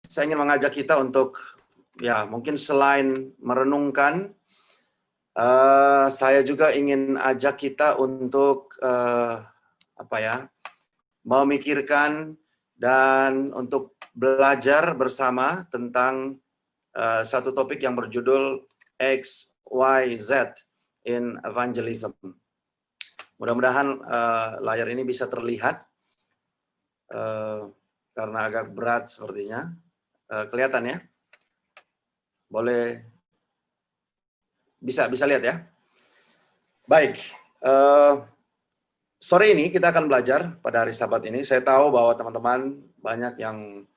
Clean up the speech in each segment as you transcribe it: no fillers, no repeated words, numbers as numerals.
saya ingin mengajak kita untuk ya mungkin selain merenungkan, saya juga ingin ajak kita untuk memikirkan dan untuk belajar bersama tentang satu topik yang berjudul X, Y, Z in Evangelism. Mudah-mudahan layar ini bisa terlihat karena agak berat sepertinya. Kelihatan ya? Boleh bisa lihat ya? Baik. Sore ini kita akan belajar pada hari Sabat ini. Saya tahu bahwa teman-teman banyak yang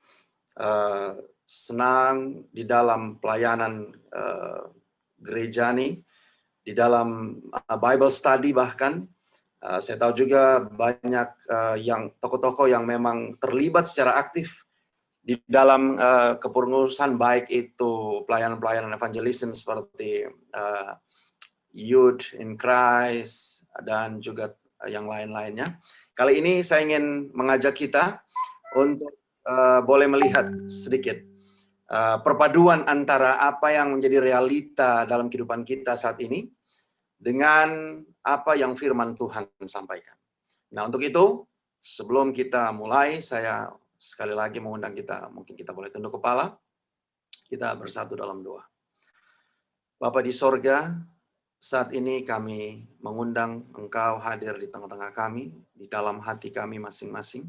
senang di dalam pelayanan gereja nih, di dalam Bible study bahkan. Saya tahu juga banyak yang tokoh-tokoh yang memang terlibat secara aktif di dalam kepengurusan, baik itu pelayanan-pelayanan evangelism seperti Youth in Christ dan juga yang lain-lainnya. Kali ini saya ingin mengajak kita untuk boleh melihat sedikit perpaduan antara apa yang menjadi realita dalam kehidupan kita saat ini dengan apa yang firman Tuhan sampaikan. Nah, untuk itu, sebelum kita mulai, saya sekali lagi mengundang kita, mungkin kita boleh tunduk kepala, kita bersatu dalam doa. Bapa di sorga, saat ini kami mengundang Engkau hadir di tengah-tengah kami, di dalam hati kami masing-masing.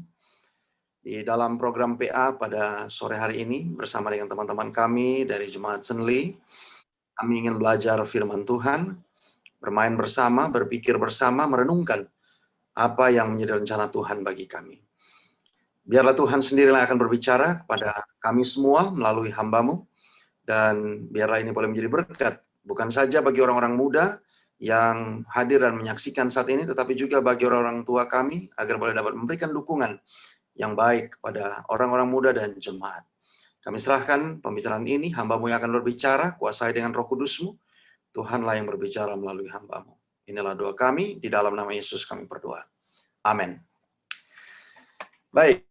Di dalam program PA pada sore hari ini, bersama dengan teman-teman kami dari Jemaat Senli, kami ingin belajar firman Tuhan, bermain bersama, berpikir bersama, merenungkan apa yang menjadi rencana Tuhan bagi kami. Biarlah Tuhan sendiri yang akan berbicara kepada kami semua melalui hamba-Mu, dan biarlah ini boleh menjadi berkat, bukan saja bagi orang-orang muda yang hadir dan menyaksikan saat ini, tetapi juga bagi orang-orang tua kami, agar boleh dapat memberikan dukungan yang baik kepada orang-orang muda dan jemaat. Kami serahkan pembicaraan ini, hamba-Mu yang akan berbicara, kuasai dengan Roh Kudus-Mu, Tuhanlah yang berbicara melalui hamba-Mu. Inilah doa kami, di dalam nama Yesus kami berdoa. Amin. Baik,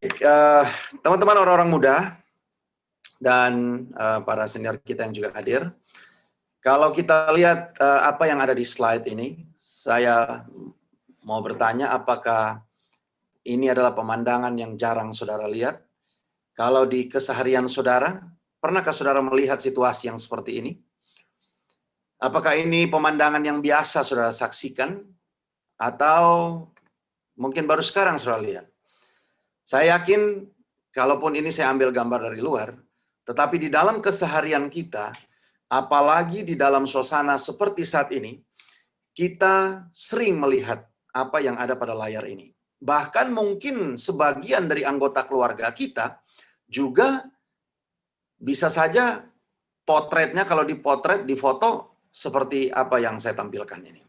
teman-teman orang-orang muda dan para senior kita yang juga hadir, kalau kita lihat apa yang ada di slide ini, saya mau bertanya apakah ini adalah pemandangan yang jarang saudara lihat? Kalau di keseharian saudara, pernahkah saudara melihat situasi yang seperti ini? Apakah ini pemandangan yang biasa saudara saksikan? Atau mungkin baru sekarang saudara lihat? Saya yakin, kalaupun ini saya ambil gambar dari luar, tetapi di dalam keseharian kita, apalagi di dalam suasana seperti saat ini, kita sering melihat apa yang ada pada layar ini. Bahkan mungkin sebagian dari anggota keluarga kita juga bisa saja potretnya, kalau dipotret, difoto seperti apa yang saya tampilkan ini.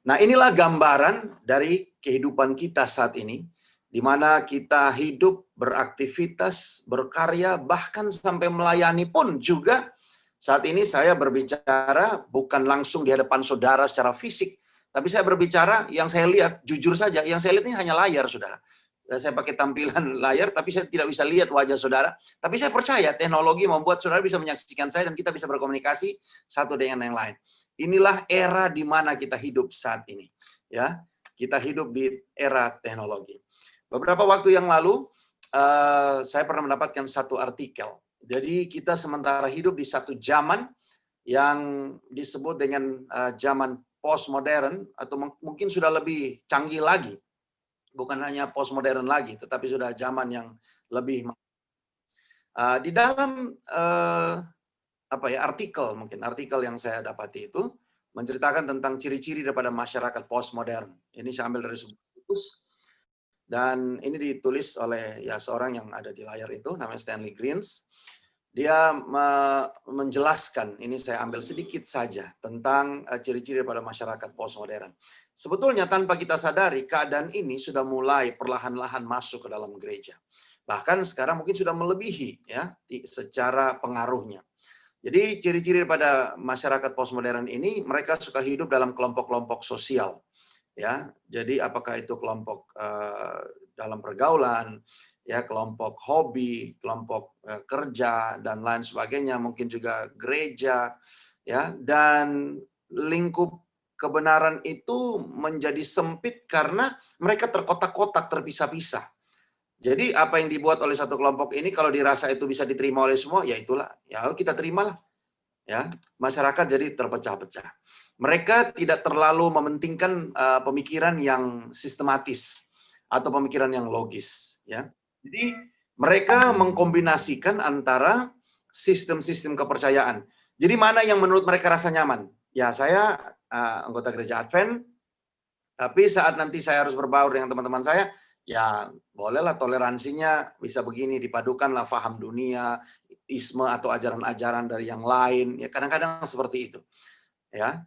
Nah, inilah gambaran dari kehidupan kita saat ini, di mana kita hidup, beraktivitas, berkarya, bahkan sampai melayani pun juga. Saat ini saya berbicara bukan langsung di hadapan saudara secara fisik, tapi saya berbicara yang saya lihat, jujur saja, yang saya lihat ini hanya layar, saudara. Saya pakai tampilan layar, tapi saya tidak bisa lihat wajah saudara. Tapi saya percaya teknologi membuat saudara bisa menyaksikan saya dan kita bisa berkomunikasi satu dengan yang lain. Inilah era di mana kita hidup saat ini. Ya, kita hidup di era teknologi. Beberapa waktu yang lalu, saya pernah mendapatkan satu artikel. Jadi kita sementara hidup di satu zaman yang disebut dengan zaman postmodern, atau mungkin sudah lebih canggih lagi. Bukan hanya postmodern lagi, tetapi sudah zaman yang lebih. Di dalam artikel yang saya dapati itu menceritakan tentang ciri-ciri daripada masyarakat postmodern. Ini saya ambil dari sebuah situs. Dan ini ditulis oleh seorang yang ada di layar itu, namanya Stanley Greens. Dia menjelaskan, ini saya ambil sedikit saja, tentang ciri-ciri pada masyarakat postmodern. Sebetulnya tanpa kita sadari, keadaan ini sudah mulai perlahan-lahan masuk ke dalam gereja. Bahkan sekarang mungkin sudah melebihi ya secara pengaruhnya. Jadi ciri-ciri pada masyarakat postmodern ini, mereka suka hidup dalam kelompok-kelompok sosial. Ya, jadi apakah itu kelompok dalam pergaulan, ya kelompok hobi, kelompok kerja dan lain sebagainya, mungkin juga gereja, ya, dan lingkup kebenaran itu menjadi sempit karena mereka terkotak-kotak, terpisah-pisah. Jadi apa yang dibuat oleh satu kelompok ini kalau dirasa itu bisa diterima oleh semua, ya itulah, ya kita terimalah, ya. Masyarakat jadi terpecah-pecah. Mereka tidak terlalu mementingkan pemikiran yang sistematis atau pemikiran yang logis, ya. Jadi mereka mengkombinasikan antara sistem-sistem kepercayaan. Jadi mana yang menurut mereka rasa nyaman? Ya saya anggota gereja Advent, tapi saat nanti saya harus berbaur dengan teman-teman saya, ya bolehlah toleransinya bisa begini, dipadukanlah faham dunia, isme atau ajaran-ajaran dari yang lain. Ya kadang-kadang seperti itu. Ya,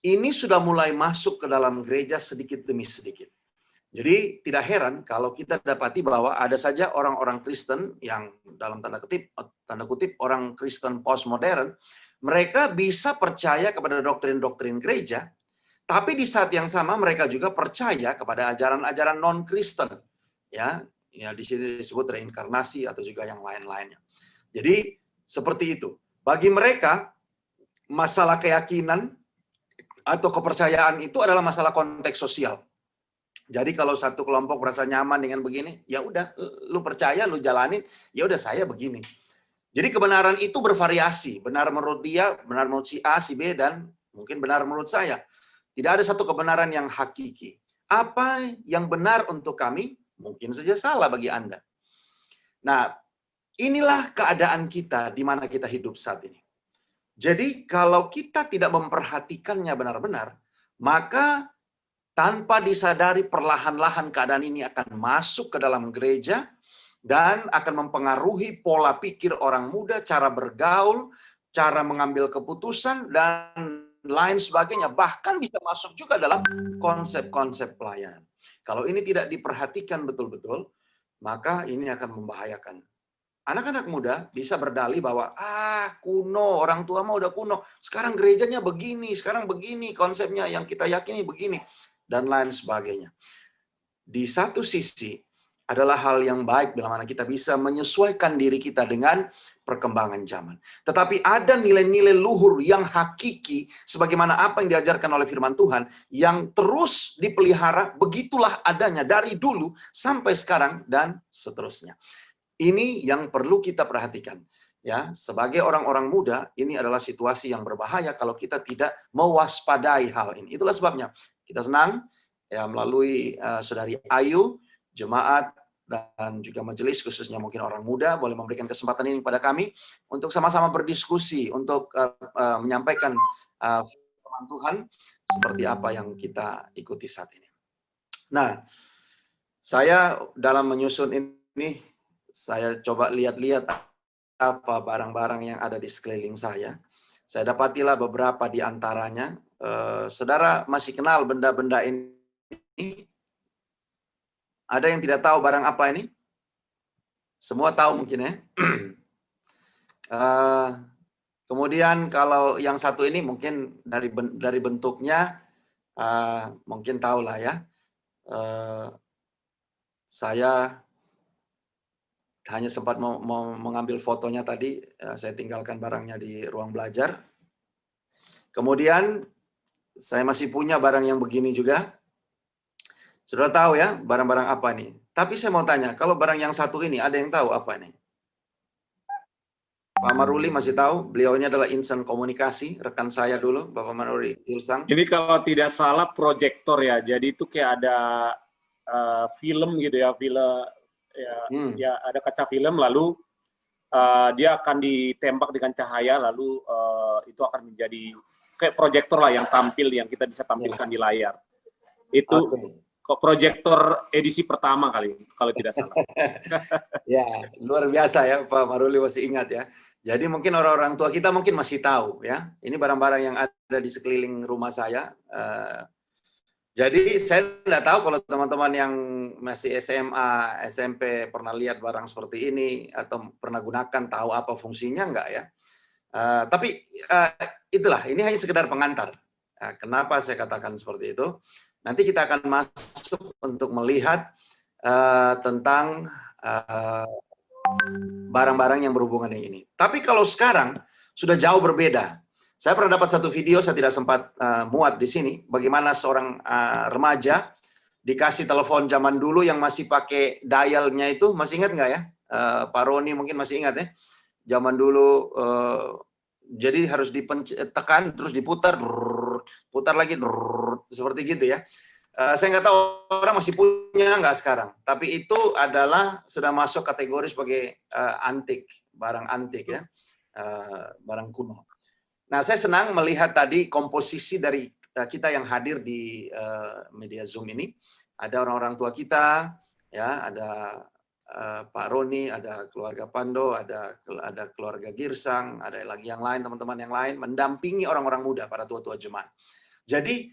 ini sudah mulai masuk ke dalam gereja sedikit demi sedikit. Jadi tidak heran kalau kita dapati bahwa ada saja orang-orang Kristen yang dalam tanda kutip orang Kristen postmodern, mereka bisa percaya kepada doktrin-doktrin gereja, tapi di saat yang sama mereka juga percaya kepada ajaran-ajaran non-Kristen. Ya, di sini disebut reinkarnasi atau juga yang lain-lainnya. Jadi seperti itu. Bagi mereka masalah keyakinan atau kepercayaan itu adalah masalah konteks sosial. Jadi kalau satu kelompok merasa nyaman dengan begini, ya udah, lu percaya, lu jalanin, ya udah saya begini. Jadi kebenaran itu bervariasi, benar menurut dia, benar menurut si A, si B, dan mungkin benar menurut saya. Tidak ada satu kebenaran yang hakiki. Apa yang benar untuk kami, mungkin saja salah bagi Anda. Nah, inilah keadaan kita di mana kita hidup saat ini. Jadi kalau kita tidak memperhatikannya benar-benar, maka tanpa disadari perlahan-lahan keadaan ini akan masuk ke dalam gereja dan akan mempengaruhi pola pikir orang muda, cara bergaul, cara mengambil keputusan, dan lain sebagainya. Bahkan bisa masuk juga dalam konsep-konsep pelayanan. Kalau ini tidak diperhatikan betul-betul, maka ini akan membahayakan. Anak-anak muda bisa berdalih bahwa, kuno, orang tua mah udah kuno. Sekarang gerejanya begini, sekarang begini, konsepnya yang kita yakini begini, dan lain sebagainya. Di satu sisi, adalah hal yang baik bila mana kita bisa menyesuaikan diri kita dengan perkembangan zaman. Tetapi ada nilai-nilai luhur yang hakiki, sebagaimana apa yang diajarkan oleh firman Tuhan, yang terus dipelihara, begitulah adanya dari dulu sampai sekarang dan seterusnya. Ini yang perlu kita perhatikan. Ya, sebagai orang-orang muda, ini adalah situasi yang berbahaya kalau kita tidak mewaspadai hal ini. Itulah sebabnya kita senang ya melalui Saudari Ayu, jemaat dan juga majelis khususnya mungkin orang muda boleh memberikan kesempatan ini pada kami untuk sama-sama berdiskusi untuk menyampaikan firman Tuhan seperti apa yang kita ikuti saat ini. Nah, saya dalam menyusun ini saya coba lihat-lihat apa barang-barang yang ada di sekeliling saya. Saya dapatilah beberapa di antaranya. Saudara masih kenal benda-benda ini? Ada yang tidak tahu barang apa ini? Semua tahu mungkin ya. Kemudian kalau yang satu ini mungkin dari bentuknya mungkin tahu lah ya. Saya hanya sempat mau mengambil fotonya tadi, saya tinggalkan barangnya di ruang belajar. Kemudian saya masih punya barang yang begini juga. Sudah tahu ya barang-barang apa nih? Tapi saya mau tanya, kalau barang yang satu ini ada yang tahu apa ini? Pak Maruli masih tahu, beliau ini adalah insan komunikasi, rekan saya dulu, Bapak Maruli Ilsang. Ini kalau tidak salah proyektor ya, jadi itu kayak ada film gitu ya, ya ada kaca film, lalu dia akan ditembak dengan cahaya, lalu itu akan menjadi kayak proyektor lah yang tampil, yang kita bisa tampilkan di layar. Itu proyektor edisi pertama kali, kalau tidak salah. Ya, luar biasa ya Pak Maruli masih ingat ya. Jadi mungkin orang-orang tua kita mungkin masih tahu ya. Ini barang-barang yang ada di sekeliling rumah saya. Jadi saya tidak tahu kalau teman-teman yang masih SMA, SMP pernah lihat barang seperti ini atau pernah gunakan, tahu apa fungsinya enggak ya. Tapi itulah, ini hanya sekedar pengantar. Kenapa saya katakan seperti itu? Nanti kita akan masuk untuk melihat tentang barang-barang yang berhubungan dengan ini. Tapi kalau sekarang sudah jauh berbeda. Saya pernah dapat satu video, saya tidak sempat muat di sini, bagaimana seorang remaja dikasih telepon zaman dulu yang masih pakai dialnya itu, masih ingat nggak ya? Pak Roni mungkin masih ingat ya? Zaman dulu, jadi harus ditekan, terus diputar, putar lagi, seperti gitu ya. Saya nggak tahu orang masih punya nggak sekarang, tapi itu adalah sudah masuk kategori sebagai antik, barang antik ya, barang kuno. Nah, saya senang melihat tadi komposisi dari kita yang hadir di media Zoom ini. Ada orang-orang tua kita, ya, ada Pak Roni, ada keluarga Pando, ada keluarga Girsang, ada lagi yang lain, teman-teman yang lain, mendampingi orang-orang muda, para tua-tua jemaat. Jadi,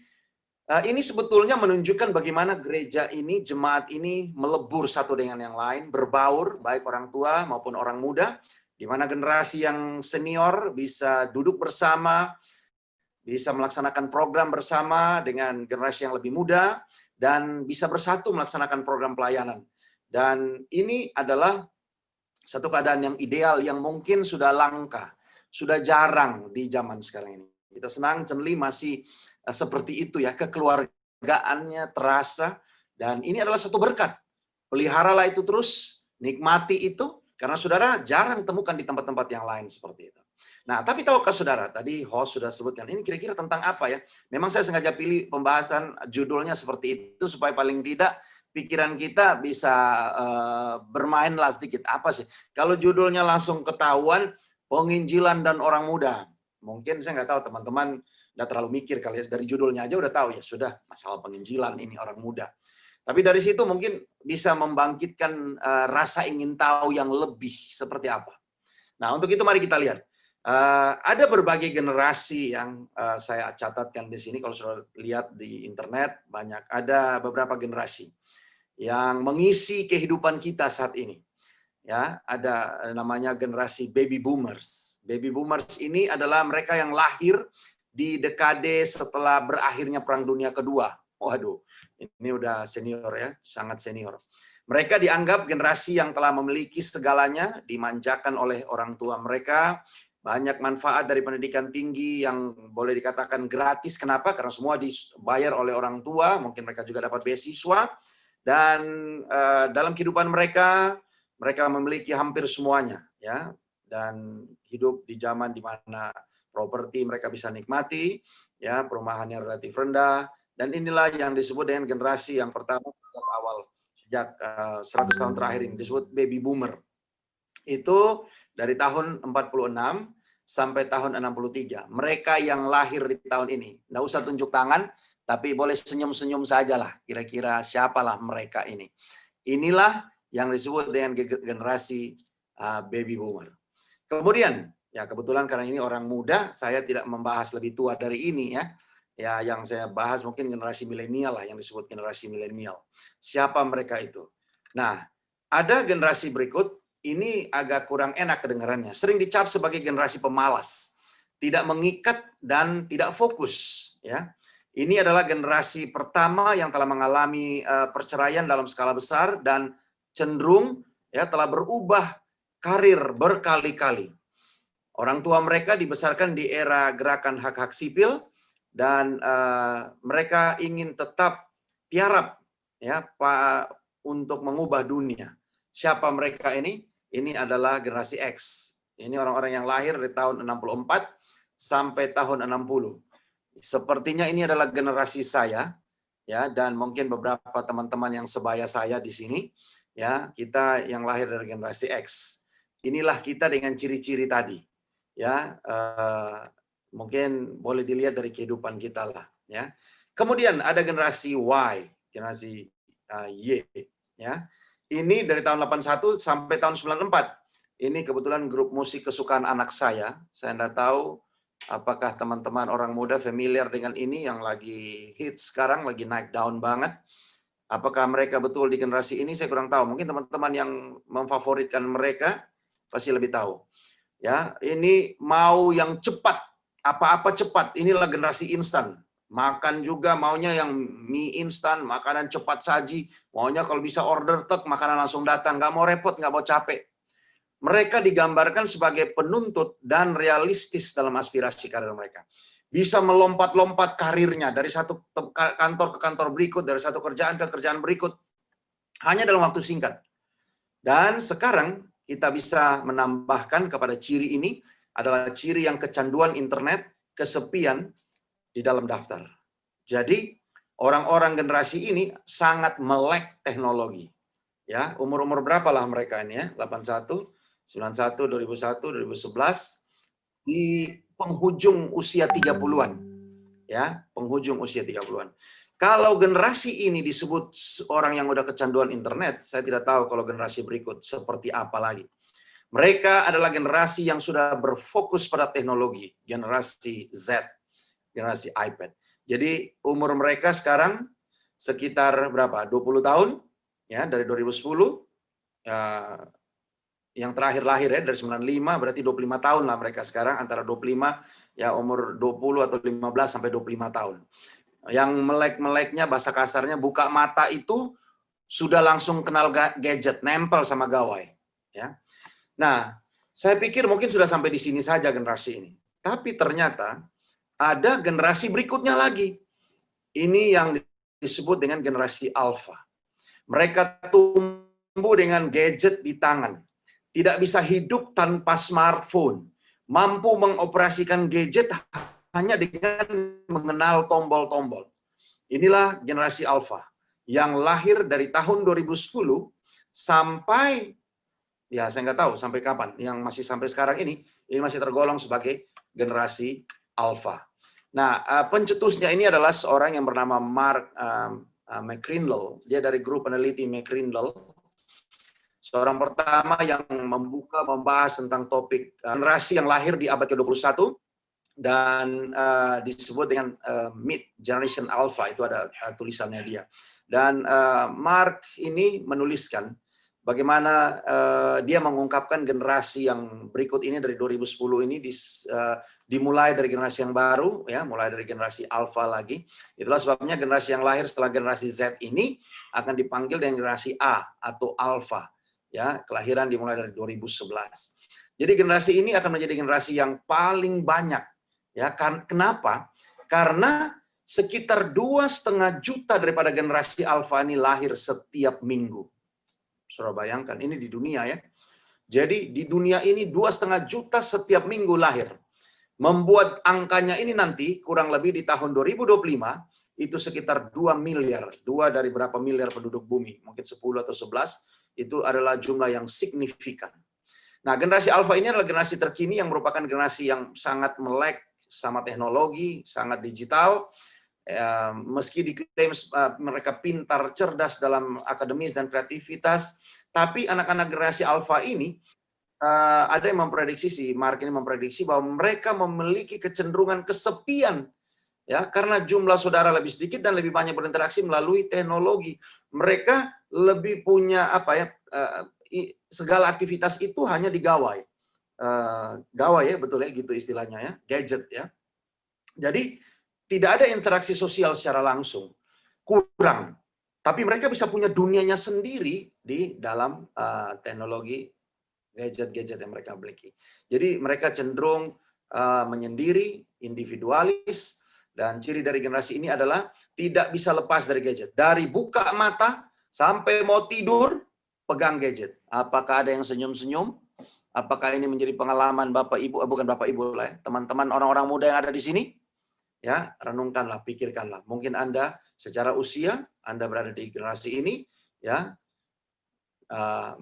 ini sebetulnya menunjukkan bagaimana gereja ini, jemaat ini melebur satu dengan yang lain, berbaur, baik orang tua maupun orang muda, di mana generasi yang senior bisa duduk bersama, bisa melaksanakan program bersama dengan generasi yang lebih muda, dan bisa bersatu melaksanakan program pelayanan. Dan ini adalah satu keadaan yang ideal, yang mungkin sudah langka, sudah jarang di zaman sekarang ini. Kita senang Cemli masih seperti itu ya, kekeluargaannya terasa, dan ini adalah satu berkat. Peliharalah itu terus, nikmati itu, karena saudara jarang temukan di tempat-tempat yang lain seperti itu. Nah, tapi tahukah saudara, tadi host sudah sebutkan, ini kira-kira tentang apa ya? Memang saya sengaja pilih pembahasan judulnya seperti itu, supaya paling tidak pikiran kita bisa bermainlah sedikit. Apa sih? Kalau judulnya langsung ketahuan, penginjilan dan orang muda. Mungkin saya nggak tahu, teman-teman nggak terlalu mikir kali ya, dari judulnya aja udah tahu ya, sudah masalah penginjilan ini orang muda. Tapi dari situ mungkin bisa membangkitkan rasa ingin tahu yang lebih seperti apa. Nah, untuk itu mari kita lihat. Ada berbagai generasi yang saya catatkan di sini. Kalau sudah lihat di internet, banyak. Ada beberapa generasi yang mengisi kehidupan kita saat ini. Ya, ada namanya generasi baby boomers. Baby boomers ini adalah mereka yang lahir di dekade setelah berakhirnya Perang Dunia Kedua. Waduh, ini udah senior ya, sangat senior. Mereka dianggap generasi yang telah memiliki segalanya, dimanjakan oleh orang tua mereka, banyak manfaat dari pendidikan tinggi yang boleh dikatakan gratis. Kenapa? Karena semua dibayar oleh orang tua, mungkin mereka juga dapat beasiswa, dan dalam kehidupan mereka, mereka memiliki hampir semuanya, ya, dan hidup di zaman di mana properti mereka bisa nikmati, ya, perumahannya relatif rendah. Dan inilah yang disebut dengan generasi yang pertama sejak awal, sejak 100 tahun terakhir ini, disebut baby boomer. Itu dari tahun 46 sampai tahun 63. Mereka yang lahir di tahun ini. Nggak usah tunjuk tangan, tapi boleh senyum-senyum sajalah. Kira-kira siapalah mereka ini. Inilah yang disebut dengan generasi baby boomer. Kemudian, ya kebetulan karena ini orang muda, saya tidak membahas lebih tua dari ini ya. Ya, yang saya bahas mungkin generasi milenial lah, yang disebut generasi milenial. Siapa mereka itu? Nah, ada generasi berikut, ini agak kurang enak kedengarannya. Sering dicap sebagai generasi pemalas, tidak mengikat dan tidak fokus. Ya, ini adalah generasi pertama yang telah mengalami perceraian dalam skala besar dan cenderung ya telah berubah karir berkali-kali. Orang tua mereka dibesarkan di era gerakan hak-hak sipil. Dan mereka ingin tetap tiarap ya Pak untuk mengubah dunia. Siapa mereka ini? Ini adalah generasi X. Ini orang-orang yang lahir dari tahun 64 sampai tahun 60. Sepertinya ini adalah generasi saya ya, dan mungkin beberapa teman-teman yang sebaya saya di sini ya, kita yang lahir dari generasi X. Inilah kita dengan ciri-ciri tadi. Ya, mungkin boleh dilihat dari kehidupan kita lah ya. Kemudian ada generasi Y, generasi Y ya. Ini dari tahun 81 sampai tahun 94. Ini kebetulan grup musik kesukaan anak saya. Saya tidak tahu apakah teman-teman orang muda familiar dengan ini yang lagi hits sekarang, lagi naik daun banget. Apakah mereka betul di generasi ini? Saya kurang tahu. Mungkin teman-teman yang memfavoritkan mereka pasti lebih tahu. Ya, ini mau yang cepat, apa-apa cepat. Inilah generasi instan. Makan juga maunya yang mie instan, makanan cepat saji, maunya kalau bisa order tek, makanan langsung datang, nggak mau repot, nggak mau capek. Mereka digambarkan sebagai penuntut dan realistis dalam aspirasi karir mereka. Bisa melompat-lompat karirnya dari satu kantor ke kantor berikut, dari satu kerjaan ke kerjaan berikut, hanya dalam waktu singkat. Dan sekarang kita bisa menambahkan kepada ciri ini adalah ciri yang kecanduan internet, kesepian di dalam daftar. Jadi orang-orang generasi ini sangat melek teknologi. Ya, umur-umur berapa lah mereka ini ya? 81, 91, 2001, 2011 di penghujung usia 30-an. Ya, penghujung usia 30-an. Kalau generasi ini disebut orang yang udah kecanduan internet, saya tidak tahu kalau generasi berikut seperti apa lagi. Mereka adalah generasi yang sudah berfokus pada teknologi, generasi Z, generasi iPad. Jadi umur mereka sekarang sekitar berapa? 20 tahun, ya, dari 2010. Yang terakhir lahir ya, dari 95, berarti 25 tahun lah mereka sekarang, antara 25, ya umur 20 atau 15 sampai 25 tahun. Yang melek-meleknya, bahasa kasarnya, buka mata itu sudah langsung kenal gadget, nempel sama gawai. Ya. Nah, saya pikir mungkin sudah sampai di sini saja generasi ini. Tapi ternyata ada generasi berikutnya lagi. Ini yang disebut dengan generasi alfa. Mereka tumbuh dengan gadget di tangan. Tidak bisa hidup tanpa smartphone. Mampu mengoperasikan gadget hanya dengan mengenal tombol-tombol. Inilah generasi alfa yang lahir dari tahun 2010 sampai, ya saya nggak tahu sampai kapan, yang masih sampai sekarang ini masih tergolong sebagai generasi alfa. Nah, pencetusnya ini adalah seorang yang bernama Mark McCrindle. Dia dari grup peneliti McCrindle. Seorang pertama yang membahas tentang topik generasi yang lahir di abad ke-21 dan disebut dengan Mid Generation Alpha, itu ada tulisannya dia. Dan Mark ini menuliskan bagaimana dia mengungkapkan generasi yang berikut ini dari 2010 ini dimulai dari generasi yang baru, ya, mulai dari generasi Alpha lagi. Itulah sebabnya generasi yang lahir setelah generasi Z ini akan dipanggil dengan generasi A atau Alpha. Ya, kelahiran dimulai dari 2011. Jadi generasi ini akan menjadi generasi yang paling banyak. Ya, kenapa? Karena sekitar 2,5 juta daripada generasi Alpha ini lahir setiap minggu. Saudara bayangkan, ini di dunia ya. Jadi di dunia ini 2,5 juta setiap minggu lahir. Membuat angkanya ini nanti kurang lebih di tahun 2025 itu sekitar 2 miliar. 2 dari berapa miliar penduduk bumi? Mungkin 10 atau 11. Itu adalah jumlah yang signifikan. Nah, generasi Alpha ini adalah generasi terkini yang merupakan generasi yang sangat melek sama teknologi, sangat digital. Meski diklaim mereka pintar, cerdas dalam akademis dan kreativitas, tapi anak-anak generasi Alpha ini ada yang memprediksi sih, Mark ini memprediksi bahwa mereka memiliki kecenderungan kesepian. Ya, karena jumlah saudara lebih sedikit dan lebih banyak berinteraksi melalui teknologi. Mereka lebih punya apa ya? Segala aktivitas itu hanya di gawai. Gawai ya, betul ya, gitu istilahnya ya, gadget ya. Jadi tidak ada interaksi sosial secara langsung, kurang. Tapi mereka bisa punya dunianya sendiri di dalam teknologi gadget-gadget yang mereka miliki. Jadi mereka cenderung menyendiri, individualis. Dan ciri dari generasi ini adalah tidak bisa lepas dari gadget. Dari buka mata sampai mau tidur, pegang gadget. Apakah ada yang senyum-senyum? Apakah ini menjadi pengalaman Bapak Ibu? Bukan Bapak Ibu lah ya. Teman-teman orang-orang muda yang ada di sini. Ya, renungkanlah, pikirkanlah. Mungkin Anda secara usia, Anda berada di generasi ini. Ya,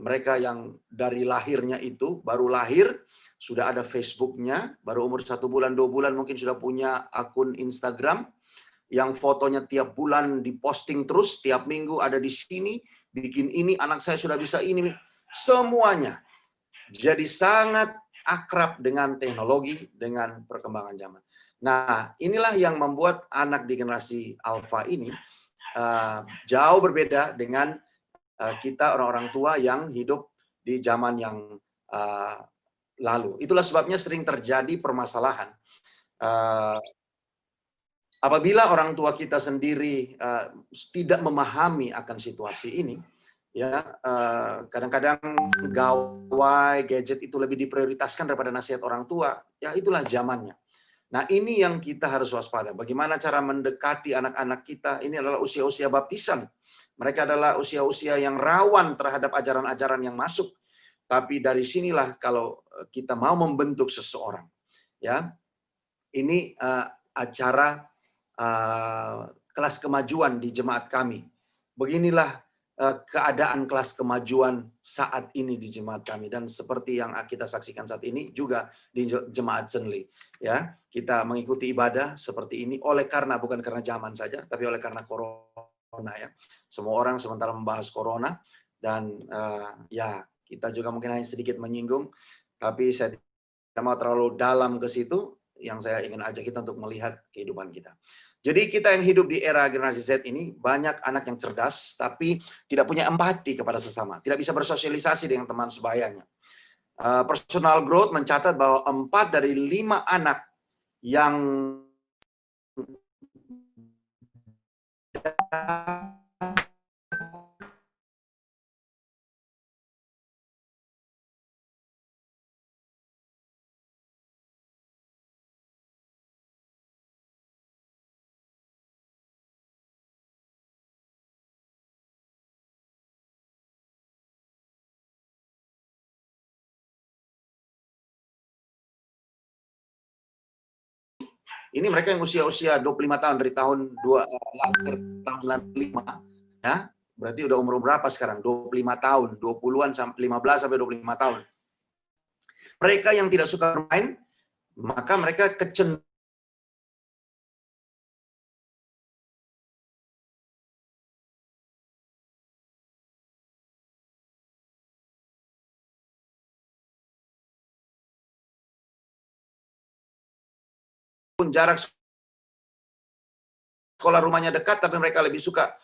mereka yang dari lahirnya itu, baru lahir, sudah ada Facebooknya, baru umur 1 bulan, 2 bulan mungkin sudah punya akun Instagram, yang fotonya tiap bulan diposting terus, tiap minggu ada di sini, bikin ini, anak saya sudah bisa ini, semuanya. Jadi sangat akrab dengan teknologi, dengan perkembangan zaman. Nah, inilah yang membuat anak di generasi Alpha ini jauh berbeda dengan kita orang-orang tua yang hidup di zaman yang lalu. Itulah sebabnya sering terjadi permasalahan. Apabila orang tua kita sendiri tidak memahami akan situasi ini, ya kadang-kadang gawai, gadget itu lebih diprioritaskan daripada nasihat orang tua, ya itulah zamannya. Nah, ini yang kita harus waspada. Bagaimana cara mendekati anak-anak kita? Ini adalah usia-usia baptisan. Mereka adalah usia-usia yang rawan terhadap ajaran-ajaran yang masuk. Tapi dari sinilah kalau kita mau membentuk seseorang, ya, ini acara kelas kemajuan di jemaat kami. Beginilah keadaan kelas kemajuan saat ini di jemaat kami, dan seperti yang kita saksikan saat ini juga di jemaat Zenli, ya, kita mengikuti ibadah seperti ini bukan karena zaman saja, tapi oleh karena corona, ya. Semua orang sementara membahas corona, dan ya kita juga mungkin hanya sedikit menyinggung, tapi saya tidak mau terlalu dalam ke situ. Yang saya ingin ajak kita untuk melihat kehidupan kita. Jadi kita yang hidup di era generasi Z ini, banyak anak yang cerdas, tapi tidak punya empati kepada sesama. Tidak bisa bersosialisasi dengan teman sebayanya. Personal growth mencatat bahwa 4 dari 5 anak yang ini mereka yang usia-usia 25 tahun dari tahun lahir tahun 95, ya. Berarti udah umur berapa sekarang? 25 tahun, 20-an sampai 15 sampai 25 tahun. Mereka yang tidak suka bermain, maka mereka kecenderungan jarak sekolah rumahnya dekat, tapi mereka lebih suka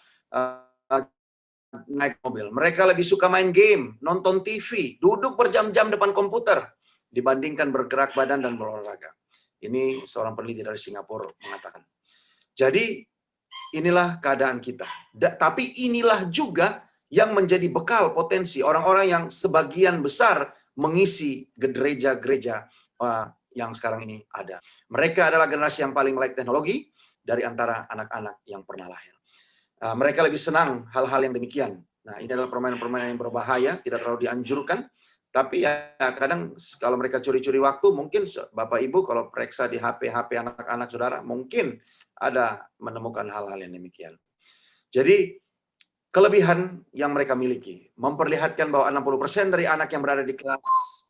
naik mobil. Mereka lebih suka main game, nonton TV, duduk berjam-jam depan komputer, dibandingkan bergerak badan dan berolahraga. Ini seorang peneliti dari Singapura mengatakan. Jadi, inilah keadaan kita. Tapi inilah juga yang menjadi bekal potensi orang-orang yang sebagian besar mengisi gereja-gereja yang sekarang ini ada. Mereka adalah generasi yang paling melek teknologi dari antara anak-anak yang pernah lahir. Mereka lebih senang hal-hal yang demikian. Nah, ini adalah permainan-permainan yang berbahaya, tidak terlalu dianjurkan. Tapi ya kadang kalau mereka curi-curi waktu, mungkin Bapak Ibu kalau periksa di HP anak-anak saudara, mungkin ada menemukan hal-hal yang demikian. Jadi, kelebihan yang mereka miliki memperlihatkan bahwa 60% dari anak yang berada di kelas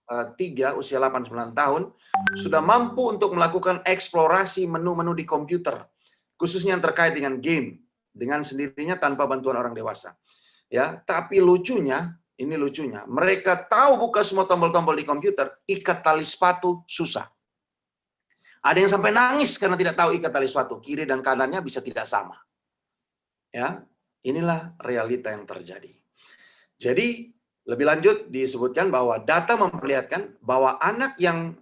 3 usia 8-9 tahun sudah mampu untuk melakukan eksplorasi menu-menu di komputer, khususnya yang terkait dengan game, dengan sendirinya tanpa bantuan orang dewasa. Ya, tapi lucunya, ini lucunya, mereka tahu buka semua tombol-tombol di komputer, ikat tali sepatu susah. Ada yang sampai nangis karena tidak tahu ikat tali sepatu, kiri dan kanannya bisa tidak sama. Ya, inilah realita yang terjadi. Jadi, lebih lanjut disebutkan bahwa data memperlihatkan bahwa anak yang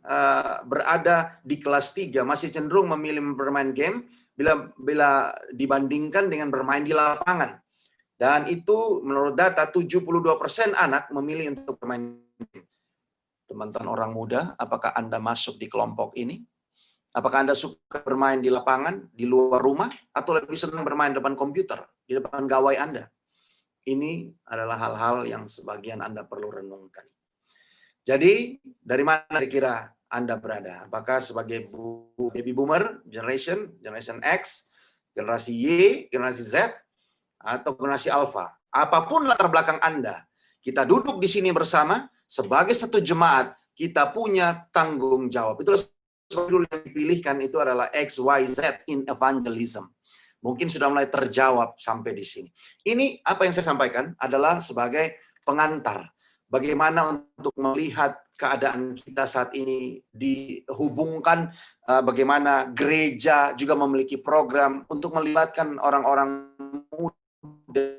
berada di kelas 3 masih cenderung memilih bermain game bila dibandingkan dengan bermain di lapangan. Dan itu menurut data 72% anak memilih untuk bermain game. Teman-teman orang muda, apakah Anda masuk di kelompok ini? Apakah Anda suka bermain di lapangan, di luar rumah, atau lebih senang bermain depan komputer, di depan gawai Anda? Ini adalah hal-hal yang sebagian Anda perlu renungkan. Jadi, dari mana kira Anda berada? Apakah sebagai baby boomer, generation X, generasi Y, generasi Z, atau generasi Alpha? Apapun latar belakang Anda, kita duduk di sini bersama, sebagai satu jemaat, kita punya tanggung jawab. Itulah sebab yang dipilihkan itu adalah XYZ in evangelism. Mungkin sudah mulai terjawab sampai di sini. Ini apa yang saya sampaikan adalah sebagai pengantar. Bagaimana untuk melihat keadaan kita saat ini dihubungkan, bagaimana gereja juga memiliki program untuk melibatkan orang-orang muda,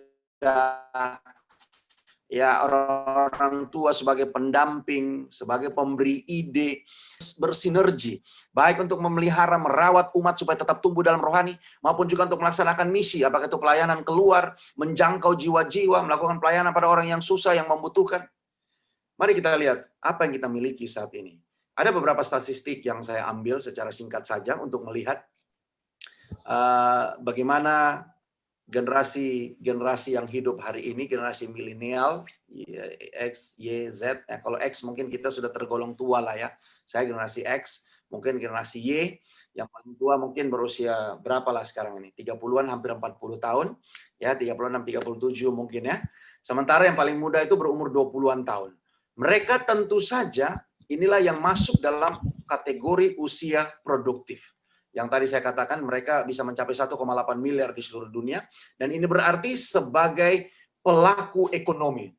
ya orang-orang tua sebagai pendamping, sebagai pemberi ide, bersinergi, baik untuk memelihara, merawat umat supaya tetap tumbuh dalam rohani, maupun juga untuk melaksanakan misi, apakah itu pelayanan keluar, menjangkau jiwa-jiwa, melakukan pelayanan pada orang yang susah, yang membutuhkan. Mari kita lihat apa yang kita miliki saat ini. Ada beberapa statistik yang saya ambil secara singkat saja untuk melihat bagaimana generasi yang hidup hari ini, generasi milenial, X, Y, Z. Kalau X mungkin kita sudah tergolong tua lah ya. Saya generasi X, mungkin generasi Y, yang paling tua mungkin berusia berapa lah sekarang ini? 30-an, hampir 40 tahun. Ya, 36, 37 mungkin ya. Sementara yang paling muda itu berumur 20-an tahun. Mereka tentu saja inilah yang masuk dalam kategori usia produktif. Yang tadi saya katakan mereka bisa mencapai 1,8 miliar di seluruh dunia. Dan ini berarti sebagai pelaku ekonomi.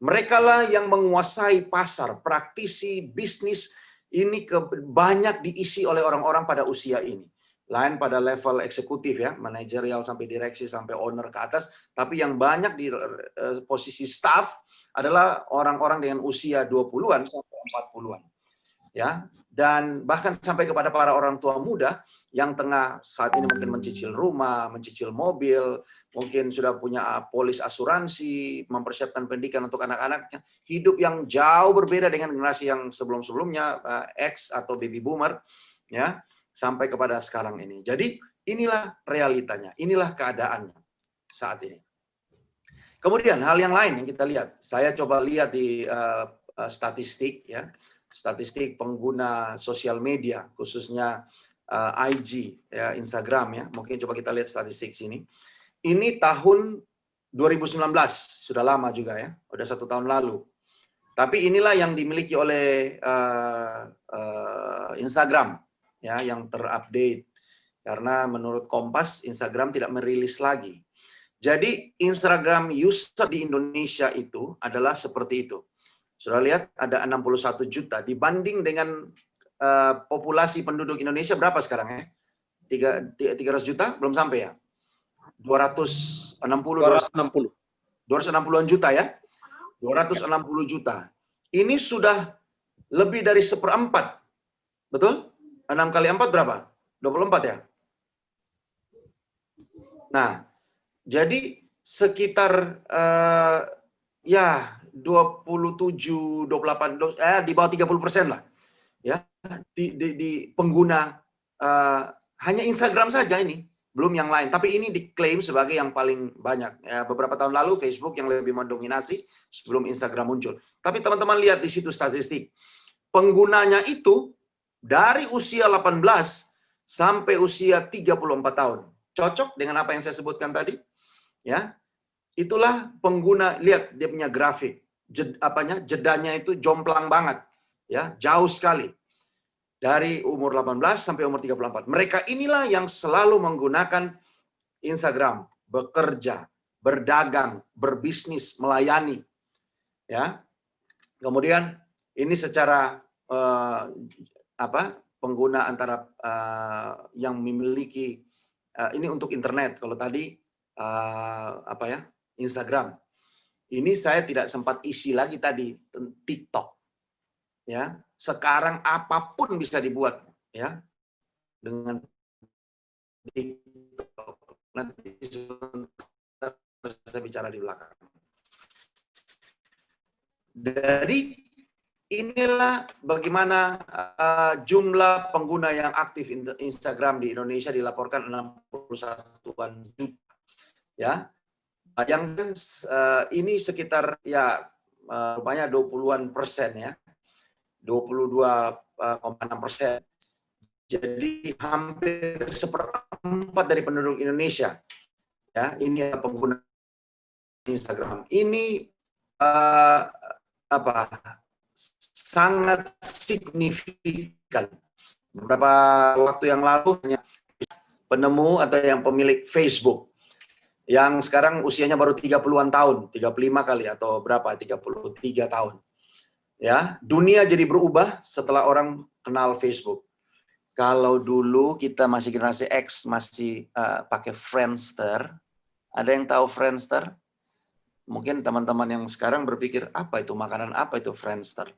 Mereka lah yang menguasai pasar, praktisi, bisnis. Ini banyak diisi oleh orang-orang pada usia ini. Lain pada level eksekutif ya, manajerial sampai direksi, sampai owner ke atas. Tapi yang banyak di posisi staff adalah orang-orang dengan usia 20-an sampai 40-an. Ya, dan bahkan sampai kepada para orang tua muda yang tengah saat ini mungkin mencicil rumah, mencicil mobil, mungkin sudah punya polis asuransi, mempersiapkan pendidikan untuk anak-anaknya, hidup yang jauh berbeda dengan generasi yang sebelum-sebelumnya, X atau baby boomer, ya, sampai kepada sekarang ini. Jadi inilah realitanya, inilah keadaannya saat ini. Kemudian hal yang lain yang kita lihat, saya coba lihat di statistik ya. Statistik pengguna sosial media, khususnya IG, ya, Instagram ya. Mungkin coba kita lihat statistik sini. Ini tahun 2019, sudah lama juga ya, udah 1 tahun lalu. Tapi inilah yang dimiliki oleh Instagram, ya, yang terupdate. Karena menurut Kompas, Instagram tidak merilis lagi. Jadi Instagram user di Indonesia itu adalah seperti itu. Sudah lihat ada 61 juta dibanding dengan populasi penduduk Indonesia berapa sekarang ya? 300 juta belum sampai ya? 260-an juta ya? 260 juta. Ini sudah lebih dari 1/4. Betul? 6 kali 4 berapa? 24 ya? Nah, jadi sekitar ya 27, 28, di bawah 30% lah, ya di pengguna hanya Instagram saja ini, belum yang lain. Tapi ini diklaim sebagai yang paling banyak. Ya, beberapa tahun lalu Facebook yang lebih mendominasi sebelum Instagram muncul. Tapi teman-teman lihat di situ statistik, penggunanya itu dari usia 18 sampai usia 34 tahun. Cocok dengan apa yang saya sebutkan tadi, ya. Itulah pengguna, lihat dia punya grafik. Jedanya itu jomplang banget, ya, jauh sekali. Dari umur 18 sampai umur 34. Mereka inilah yang selalu menggunakan Instagram, bekerja, berdagang, berbisnis, melayani. Ya. Kemudian ini secara pengguna antara yang memiliki ini untuk internet. Kalau tadi Instagram. Ini saya tidak sempat isi lagi tadi TikTok. Ya, sekarang apapun bisa dibuat ya dengan TikTok. Nanti saya bicara di belakang. Dari inilah bagaimana jumlah pengguna yang aktif Instagram di Indonesia dilaporkan 61-an juta. Ya, bayangkan ini sekitar ya rupanya 20-an% ya, 22,6%. Jadi hampir 1/4 dari penduduk Indonesia ya ini pengguna Instagram. Ini sangat signifikan. Beberapa waktu yang lalu hanya penemu atau yang pemilik Facebook yang sekarang usianya baru 30-an tahun, 35 kali atau berapa, 33 tahun. Ya, dunia jadi berubah setelah orang kenal Facebook. Kalau dulu kita masih generasi X masih pakai Friendster. Ada yang tahu Friendster? Mungkin teman-teman yang sekarang berpikir, apa itu makanan, apa itu Friendster?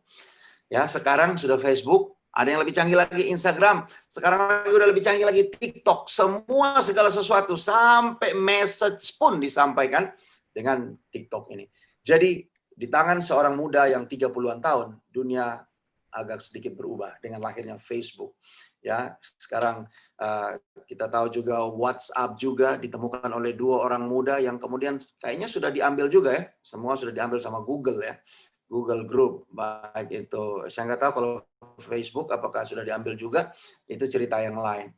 Ya, sekarang sudah Facebook, ada yang lebih canggih lagi Instagram, sekarang udah lebih canggih lagi TikTok, semua segala sesuatu, sampai message pun disampaikan dengan TikTok ini. Jadi, di tangan seorang muda yang 30-an tahun, dunia agak sedikit berubah dengan lahirnya Facebook. Ya, sekarang kita tahu juga WhatsApp juga ditemukan oleh 2 orang muda yang kemudian kayaknya sudah diambil juga ya. Semua sudah diambil sama Google ya. Google Group, baik itu. Saya nggak tahu kalau Facebook apakah sudah diambil juga, itu cerita yang lain.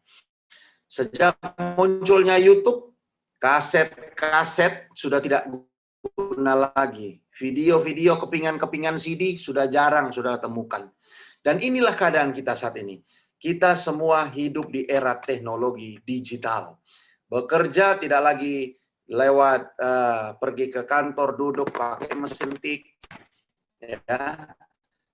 Sejak munculnya YouTube, kaset-kaset sudah tidak guna lagi. Video-video kepingan-kepingan CD sudah jarang sudah temukan. Dan inilah keadaan kita saat ini. Kita semua hidup di era teknologi digital. Bekerja tidak lagi lewat pergi ke kantor, duduk pakai mesin tik, ya.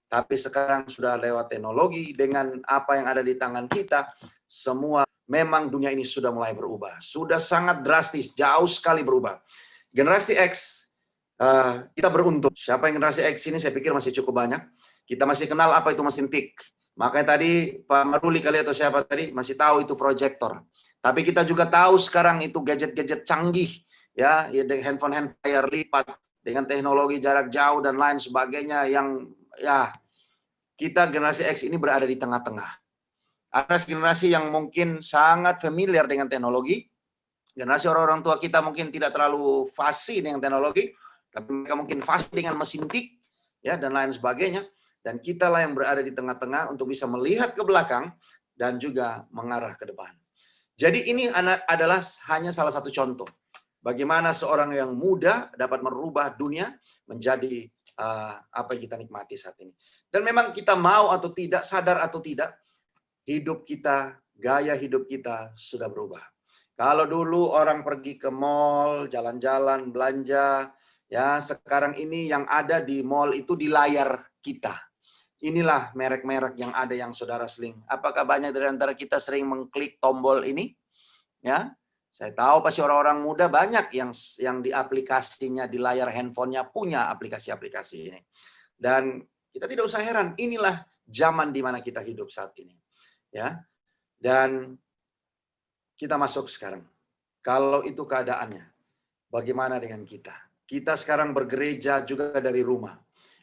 Tapi sekarang sudah lewat teknologi dengan apa yang ada di tangan kita, semua memang dunia ini sudah mulai berubah. Sudah sangat drastis, jauh sekali berubah. Generasi X, kita beruntung. Siapa yang generasi X ini saya pikir masih cukup banyak. Kita masih kenal apa itu mesin tik. Makanya tadi Pak Maruli kali atau siapa tadi masih tahu itu proyektor. Tapi kita juga tahu sekarang itu gadget-gadget canggih, ya handphone layar lipat dengan teknologi jarak jauh dan lain sebagainya yang ya kita generasi X ini berada di tengah-tengah. Ada generasi yang mungkin sangat familiar dengan teknologi. Generasi orang-orang tua kita mungkin tidak terlalu fasih dengan teknologi, tapi mereka mungkin fasih dengan mesin tik, ya dan lain sebagainya. Dan kitalah yang berada di tengah-tengah untuk bisa melihat ke belakang dan juga mengarah ke depan. Jadi ini adalah hanya salah satu contoh. Bagaimana seorang yang muda dapat merubah dunia menjadi apa yang kita nikmati saat ini. Dan memang kita mau atau tidak, sadar atau tidak, hidup kita, gaya hidup kita sudah berubah. Kalau dulu orang pergi ke mall, jalan-jalan, belanja, ya sekarang ini yang ada di mall itu di layar kita. Inilah merek-merek yang ada yang saudara sering. Apakah banyak dari antara kita sering mengklik tombol ini? Ya, saya tahu pasti orang-orang muda banyak yang di aplikasinya di layar handphonenya punya aplikasi-aplikasi ini. Dan kita tidak usah heran, inilah zaman di mana kita hidup saat ini. Ya, dan kita masuk sekarang. Kalau itu keadaannya, bagaimana dengan kita? Kita sekarang bergereja juga dari rumah,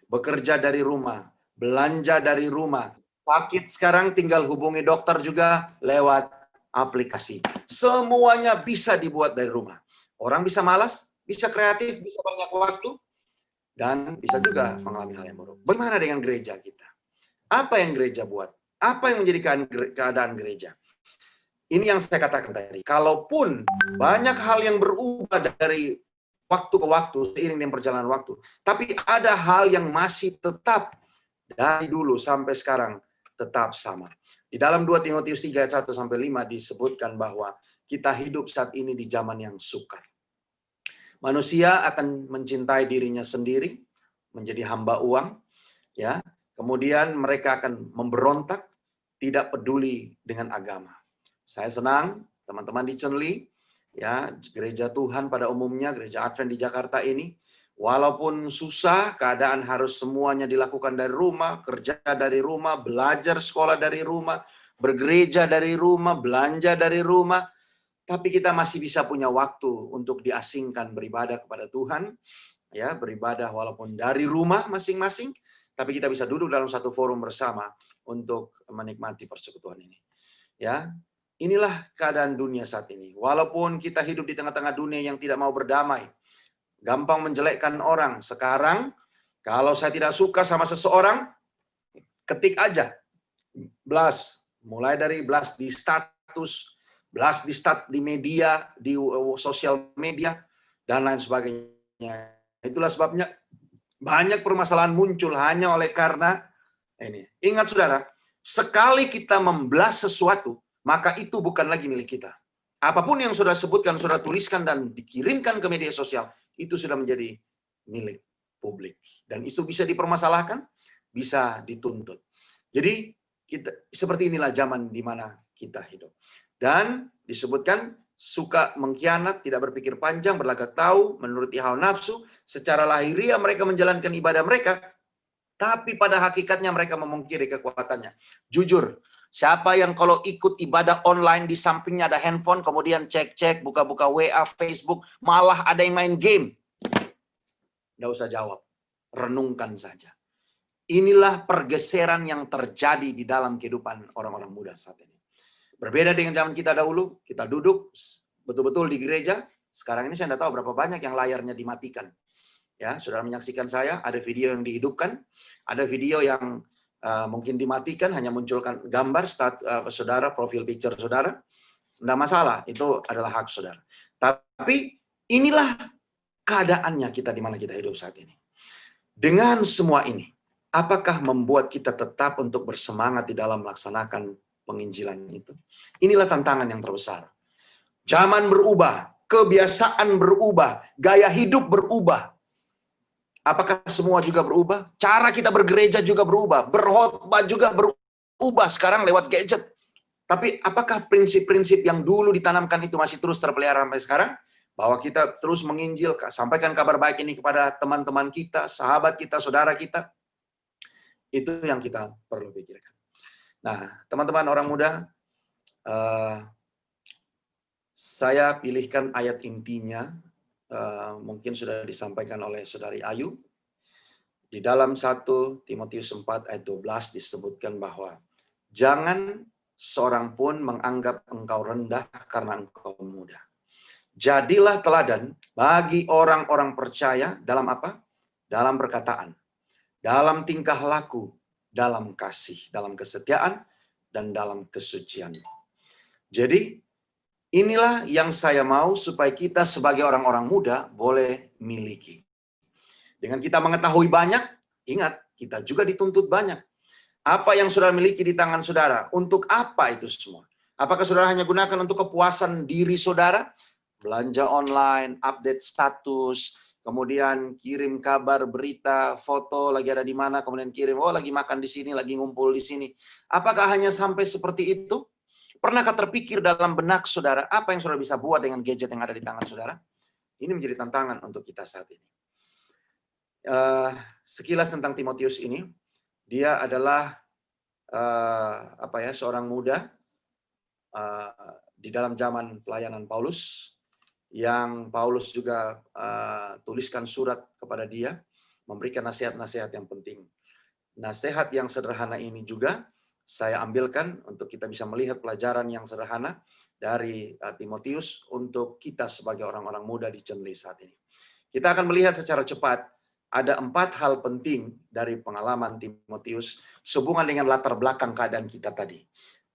bekerja dari rumah, belanja dari rumah. Sakit sekarang tinggal hubungi dokter juga lewat aplikasi. Semuanya bisa dibuat dari rumah. Orang bisa malas, bisa kreatif, bisa banyak waktu, dan bisa juga mengalami hal yang buruk. Bagaimana dengan gereja kita? Apa yang gereja buat? Apa yang menjadi keadaan gereja? Ini yang saya katakan tadi. Kalaupun banyak hal yang berubah dari waktu ke waktu, seiring dengan perjalanan waktu, tapi ada hal yang masih tetap dari dulu sampai sekarang tetap sama. Di dalam 2 Timotius 3 ayat 1 sampai 5 disebutkan bahwa kita hidup saat ini di zaman yang sukar. Manusia akan mencintai dirinya sendiri, menjadi hamba uang, ya. Kemudian mereka akan memberontak, tidak peduli dengan agama. Saya senang teman-teman di Chenli, ya, gereja Tuhan pada umumnya, gereja Advent di Jakarta ini, walaupun susah, keadaan harus semuanya dilakukan dari rumah, kerja dari rumah, belajar sekolah dari rumah, bergereja dari rumah, belanja dari rumah, tapi kita masih bisa punya waktu untuk diasingkan beribadah kepada Tuhan, ya, beribadah walaupun dari rumah masing-masing, tapi kita bisa duduk dalam satu forum bersama untuk menikmati persekutuan ini. Ya, inilah keadaan dunia saat ini. Walaupun kita hidup di tengah-tengah dunia yang tidak mau berdamai, gampang menjelekkan orang. Sekarang, kalau saya tidak suka sama seseorang, ketik aja. Blast. Mulai dari blast di status, blast di media, di sosial media, dan lain sebagainya. Itulah sebabnya banyak permasalahan muncul hanya oleh karena ini. Ingat saudara, sekali kita memblas sesuatu, maka itu bukan lagi milik kita. Apapun yang sudah sebutkan, sudah tuliskan, dan dikirimkan ke media sosial, itu sudah menjadi milik publik. Dan itu bisa dipermasalahkan, bisa dituntut. Jadi, seperti inilah zaman di mana kita hidup. Dan disebutkan, suka mengkhianat, tidak berpikir panjang, berlagak tahu, menuruti hawa nafsu, secara lahiriah mereka menjalankan ibadah mereka, Tapi pada hakikatnya mereka memungkiri kekuatannya. Jujur, siapa yang kalau ikut ibadah online di sampingnya ada handphone, kemudian cek-cek, buka-buka WA, Facebook, malah ada yang main game. Nggak usah jawab. Renungkan saja. Inilah pergeseran yang terjadi di dalam kehidupan orang-orang muda saat ini. Berbeda dengan zaman kita dahulu, kita duduk betul-betul di gereja. Sekarang ini saya tidak tahu berapa banyak yang layarnya dimatikan. Ya, saudara menyaksikan saya, ada video yang dihidupkan, ada video yang mungkin dimatikan, hanya munculkan gambar saudara, profil picture saudara. Tidak masalah, itu adalah hak saudara. Tapi inilah keadaannya kita di mana kita hidup saat ini. Dengan semua ini, apakah membuat kita tetap untuk bersemangat di dalam melaksanakan penginjilan itu? Inilah tantangan yang terbesar. Zaman berubah, kebiasaan berubah, gaya hidup berubah. Apakah semua juga berubah? Cara kita bergereja juga berubah, berkhotbah juga berubah sekarang lewat gadget. Tapi apakah prinsip-prinsip yang dulu ditanamkan itu masih terus terpelihara sampai sekarang? Bahwa kita terus menginjil, sampaikan kabar baik ini kepada teman-teman kita, sahabat kita, saudara kita. Itu yang kita perlu pikirkan. Nah, teman-teman orang muda, saya pilihkan ayat intinya, mungkin sudah disampaikan oleh Saudari Ayu. Di dalam 1 Timotius 4 ayat 12 disebutkan bahwa jangan seorang pun menganggap engkau rendah karena engkau muda. Jadilah teladan bagi orang-orang percaya dalam apa? Dalam perkataan, dalam tingkah laku, dalam kasih, dalam kesetiaan, dan dalam kesucian. Jadi, inilah yang saya mau supaya kita sebagai orang-orang muda boleh miliki. Dengan kita mengetahui banyak, ingat, kita juga dituntut banyak. Apa yang saudara miliki di tangan saudara? Untuk apa itu semua? Apakah saudara hanya gunakan untuk kepuasan diri saudara? Belanja online, update status, kemudian kirim kabar, berita, foto, lagi ada di mana, kemudian kirim, oh lagi makan di sini, lagi ngumpul di sini. Apakah hanya sampai seperti itu? Pernahkah terpikir dalam benak saudara, apa yang saudara bisa buat dengan gadget yang ada di tangan saudara? Ini menjadi tantangan untuk kita saat ini. Sekilas tentang Timotius ini, dia adalah seorang muda di dalam zaman pelayanan Paulus, yang Paulus juga tuliskan surat kepada dia, memberikan nasihat-nasihat yang penting. Nasihat yang sederhana ini juga saya ambilkan untuk kita bisa melihat pelajaran yang sederhana dari Timotius untuk kita sebagai orang-orang muda di Cenli saat ini. Kita akan melihat secara cepat ada 4 hal penting dari pengalaman Timotius sehubungan dengan latar belakang keadaan kita tadi.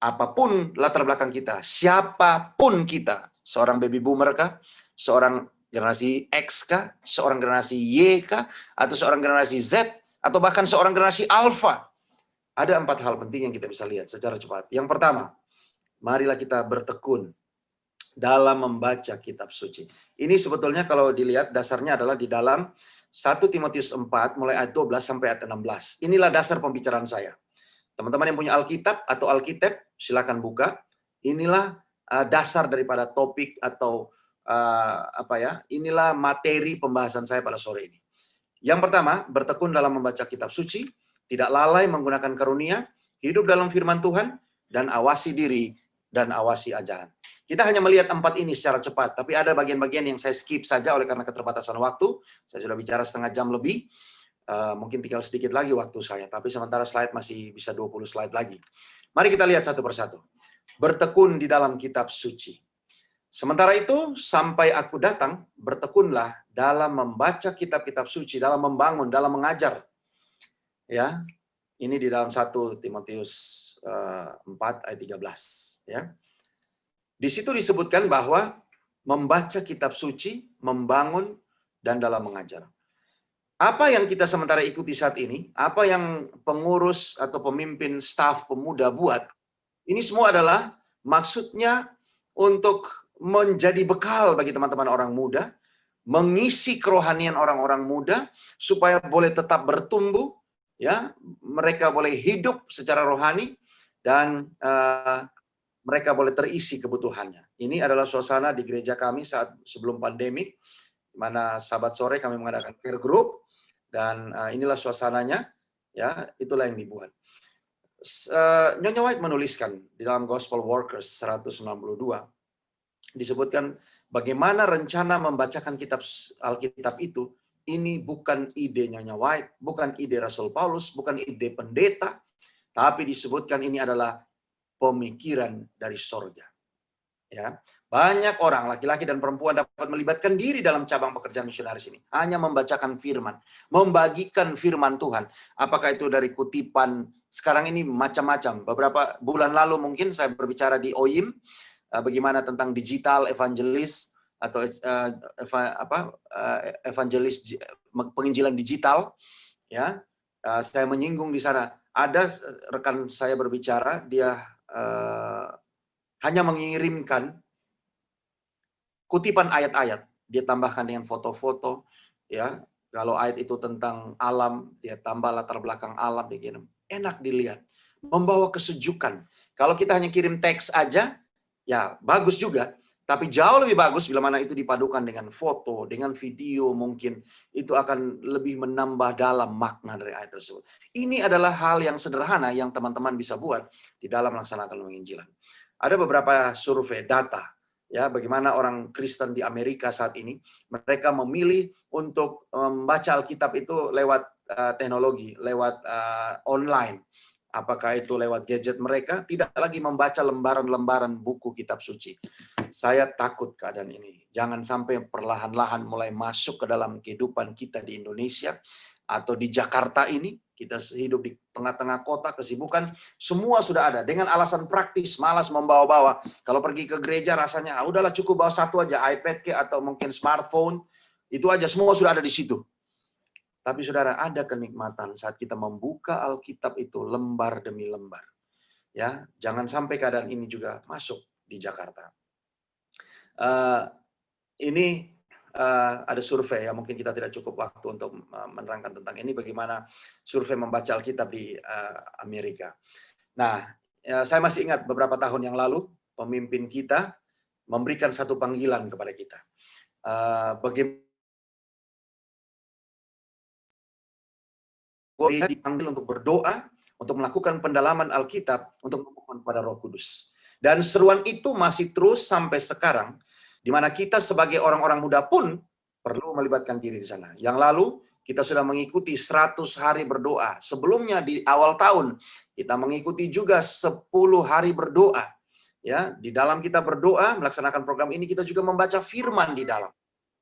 Apapun latar belakang kita, siapapun kita, seorang baby boomer kah, seorang generasi X kah, seorang generasi Y kah, atau seorang generasi Z, atau bahkan seorang generasi Alpha. Ada 4 hal penting yang kita bisa lihat secara cepat. Yang pertama, marilah kita bertekun dalam membaca kitab suci. Ini sebetulnya kalau dilihat dasarnya adalah di dalam 1 Timotius 4 mulai ayat 12 sampai ayat 16. Inilah dasar pembicaraan saya. Teman-teman yang punya Alkitab atau Alkitab, silakan buka. Inilah dasar daripada topik atau inilah materi pembahasan saya pada sore ini. Yang pertama, bertekun dalam membaca kitab suci, tidak lalai menggunakan karunia, hidup dalam firman Tuhan, dan awasi diri dan awasi ajaran. Kita hanya melihat 4 ini secara cepat, tapi ada bagian-bagian yang saya skip saja oleh karena keterbatasan waktu. Saya sudah bicara setengah jam lebih, mungkin tinggal sedikit lagi waktu saya, tapi sementara slide masih bisa 20 slide lagi. Mari kita lihat satu persatu. Bertekun di dalam kitab suci. Sementara itu, sampai aku datang, bertekunlah dalam membaca kitab-kitab suci, dalam membangun, dalam mengajar. Ya, ini di dalam 1 Timotius 4 ayat 13. Ya. Di situ disebutkan bahwa membaca kitab suci, membangun, dan dalam mengajar. Apa yang kita sementara ikuti saat ini, apa yang pengurus atau pemimpin staf pemuda buat, ini semua adalah maksudnya untuk menjadi bekal bagi teman-teman orang muda, mengisi kerohanian orang-orang muda, supaya boleh tetap bertumbuh, ya, mereka boleh hidup secara rohani, dan mereka boleh terisi kebutuhannya. Ini adalah suasana di gereja kami saat sebelum pandemi, di mana Sabat sore kami mengadakan care group, dan inilah suasananya. Ya, itulah yang dibuat. Nyonya White menuliskan di dalam Gospel Workers 162, disebutkan bagaimana rencana membacakan kitab Alkitab itu, ini bukan ide Nyonya White, bukan ide Rasul Paulus, bukan ide pendeta, tapi disebutkan ini adalah pemikiran dari sorga. Ya, banyak orang, laki-laki dan perempuan, dapat melibatkan diri dalam cabang pekerjaan misionaris ini. Hanya membacakan firman, membagikan firman Tuhan. Apakah itu dari kutipan, sekarang ini macam-macam. Beberapa bulan lalu mungkin saya berbicara di OIM, bagaimana tentang digital evangelis, atau evangelis penginjilan digital. Ya, saya menyinggung di sana. Ada rekan saya berbicara, dia hanya mengirimkan kutipan ayat-ayat, dia tambahkan dengan foto-foto, ya. Kalau ayat itu tentang alam, dia tambah latar belakang alam, dia kirim. Enak dilihat, membawa kesejukan. Kalau kita hanya kirim teks aja, ya bagus juga. Tapi jauh lebih bagus bila mana itu dipadukan dengan foto, dengan video mungkin. Itu akan lebih menambah dalam makna dari ayat tersebut. Ini adalah hal yang sederhana yang teman-teman bisa buat di dalam melaksanakan penginjilan. Ada beberapa survei data, ya, bagaimana orang Kristen di Amerika saat ini, mereka memilih untuk membaca Alkitab itu lewat teknologi, lewat online. Apakah itu lewat gadget mereka, tidak lagi membaca lembaran-lembaran buku kitab suci. Saya takut keadaan ini. Jangan sampai perlahan-lahan mulai masuk ke dalam kehidupan kita di Indonesia atau di Jakarta ini. Kita hidup di tengah-tengah kota, kesibukan, semua sudah ada. Dengan alasan praktis, malas membawa-bawa. Kalau pergi ke gereja rasanya, udahlah cukup bawa satu aja, iPad ke atau mungkin smartphone. Itu aja, semua sudah ada di situ. Tapi saudara, ada kenikmatan saat kita membuka Alkitab itu lembar demi lembar. Ya, jangan sampai keadaan ini juga masuk di Jakarta. Ini ada survei, ya mungkin kita tidak cukup waktu untuk menerangkan tentang ini, bagaimana survei membaca Alkitab di Amerika. Nah, saya masih ingat beberapa tahun yang lalu, pemimpin kita memberikan satu panggilan kepada kita. Bagaimana dipanggil untuk berdoa, untuk melakukan pendalaman Alkitab, untuk memohon pada Roh Kudus. Dan seruan itu masih terus sampai sekarang, di mana kita sebagai orang-orang muda pun perlu melibatkan diri di sana. Yang lalu, kita sudah mengikuti 100 hari berdoa. Sebelumnya di awal tahun, kita mengikuti juga 10 hari berdoa. Ya, di dalam kita berdoa, melaksanakan program ini, kita juga membaca firman di dalam.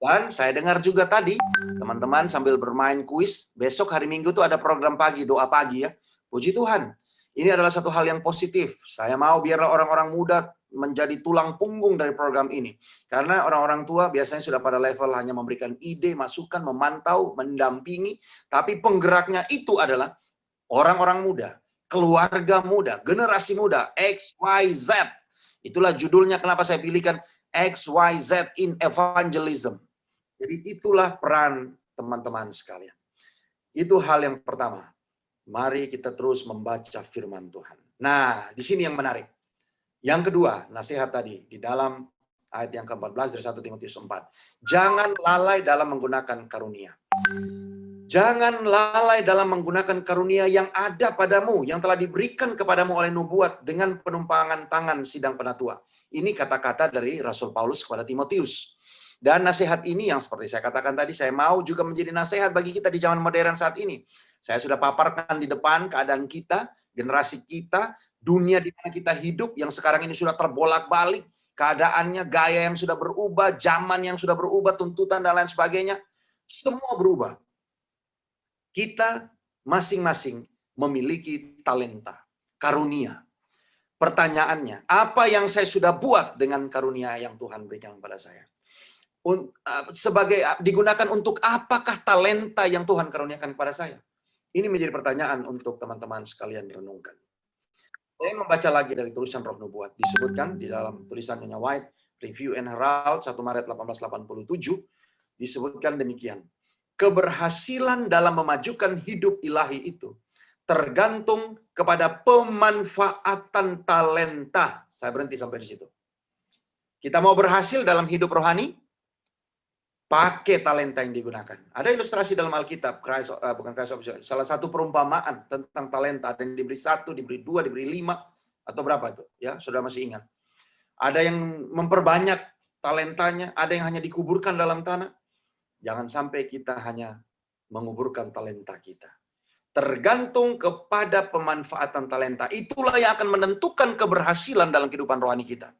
Dan saya dengar juga tadi, teman-teman sambil bermain kuis, besok hari Minggu tuh ada program pagi, doa pagi ya. Puji Tuhan. Ini adalah satu hal yang positif. Saya mau biarlah orang-orang muda menjadi tulang punggung dari program ini. Karena orang-orang tua biasanya sudah pada level hanya memberikan ide, masukan, memantau, mendampingi. Tapi penggeraknya itu adalah orang-orang muda, keluarga muda, generasi muda, XYZ. Itulah judulnya kenapa saya pilihkan XYZ in Evangelism. Jadi itulah peran teman-teman sekalian. Itu hal yang pertama. Mari kita terus membaca firman Tuhan. Nah, di sini yang menarik. Yang kedua, nasihat tadi di dalam ayat yang ke-14 dari 1 Timotius 4. Jangan lalai dalam menggunakan karunia. Jangan lalai dalam menggunakan karunia yang ada padamu, yang telah diberikan kepadamu oleh nubuat dengan penumpangan tangan sidang penatua. Ini kata-kata dari Rasul Paulus kepada Timotius. Dan nasihat ini yang seperti saya katakan tadi, saya mau juga menjadi nasihat bagi kita di zaman modern saat ini. Saya sudah paparkan di depan keadaan kita, generasi kita, dunia di mana kita hidup yang sekarang ini sudah terbolak-balik, keadaannya, gaya yang sudah berubah, zaman yang sudah berubah, tuntutan dan lain sebagainya, semua berubah. Kita masing-masing memiliki talenta, karunia. Pertanyaannya, apa yang saya sudah buat dengan karunia yang Tuhan berikan kepada saya? Sebagai digunakan untuk apakah talenta yang Tuhan karuniakan kepada saya? Ini menjadi pertanyaan untuk teman-teman sekalian renungkan. Saya membaca lagi dari tulisan Roh Nubuat. Disebutkan di dalam tulisan Nyonya White, Review and Herald 1 Maret 1887, disebutkan demikian. Keberhasilan dalam memajukan hidup ilahi itu tergantung kepada pemanfaatan talenta. Saya berhenti sampai di situ. Kita mau berhasil dalam hidup rohani? pakai talenta yang digunakan. Ada ilustrasi dalam Alkitab, salah satu perumpamaan tentang talenta. Ada yang diberi 1, diberi 2, diberi 5, atau berapa itu? Ya, saudara masih ingat. Ada yang memperbanyak talentanya, ada yang hanya dikuburkan dalam tanah. Jangan sampai kita hanya menguburkan talenta kita. Tergantung kepada pemanfaatan talenta. Itulah yang akan menentukan keberhasilan dalam kehidupan rohani kita.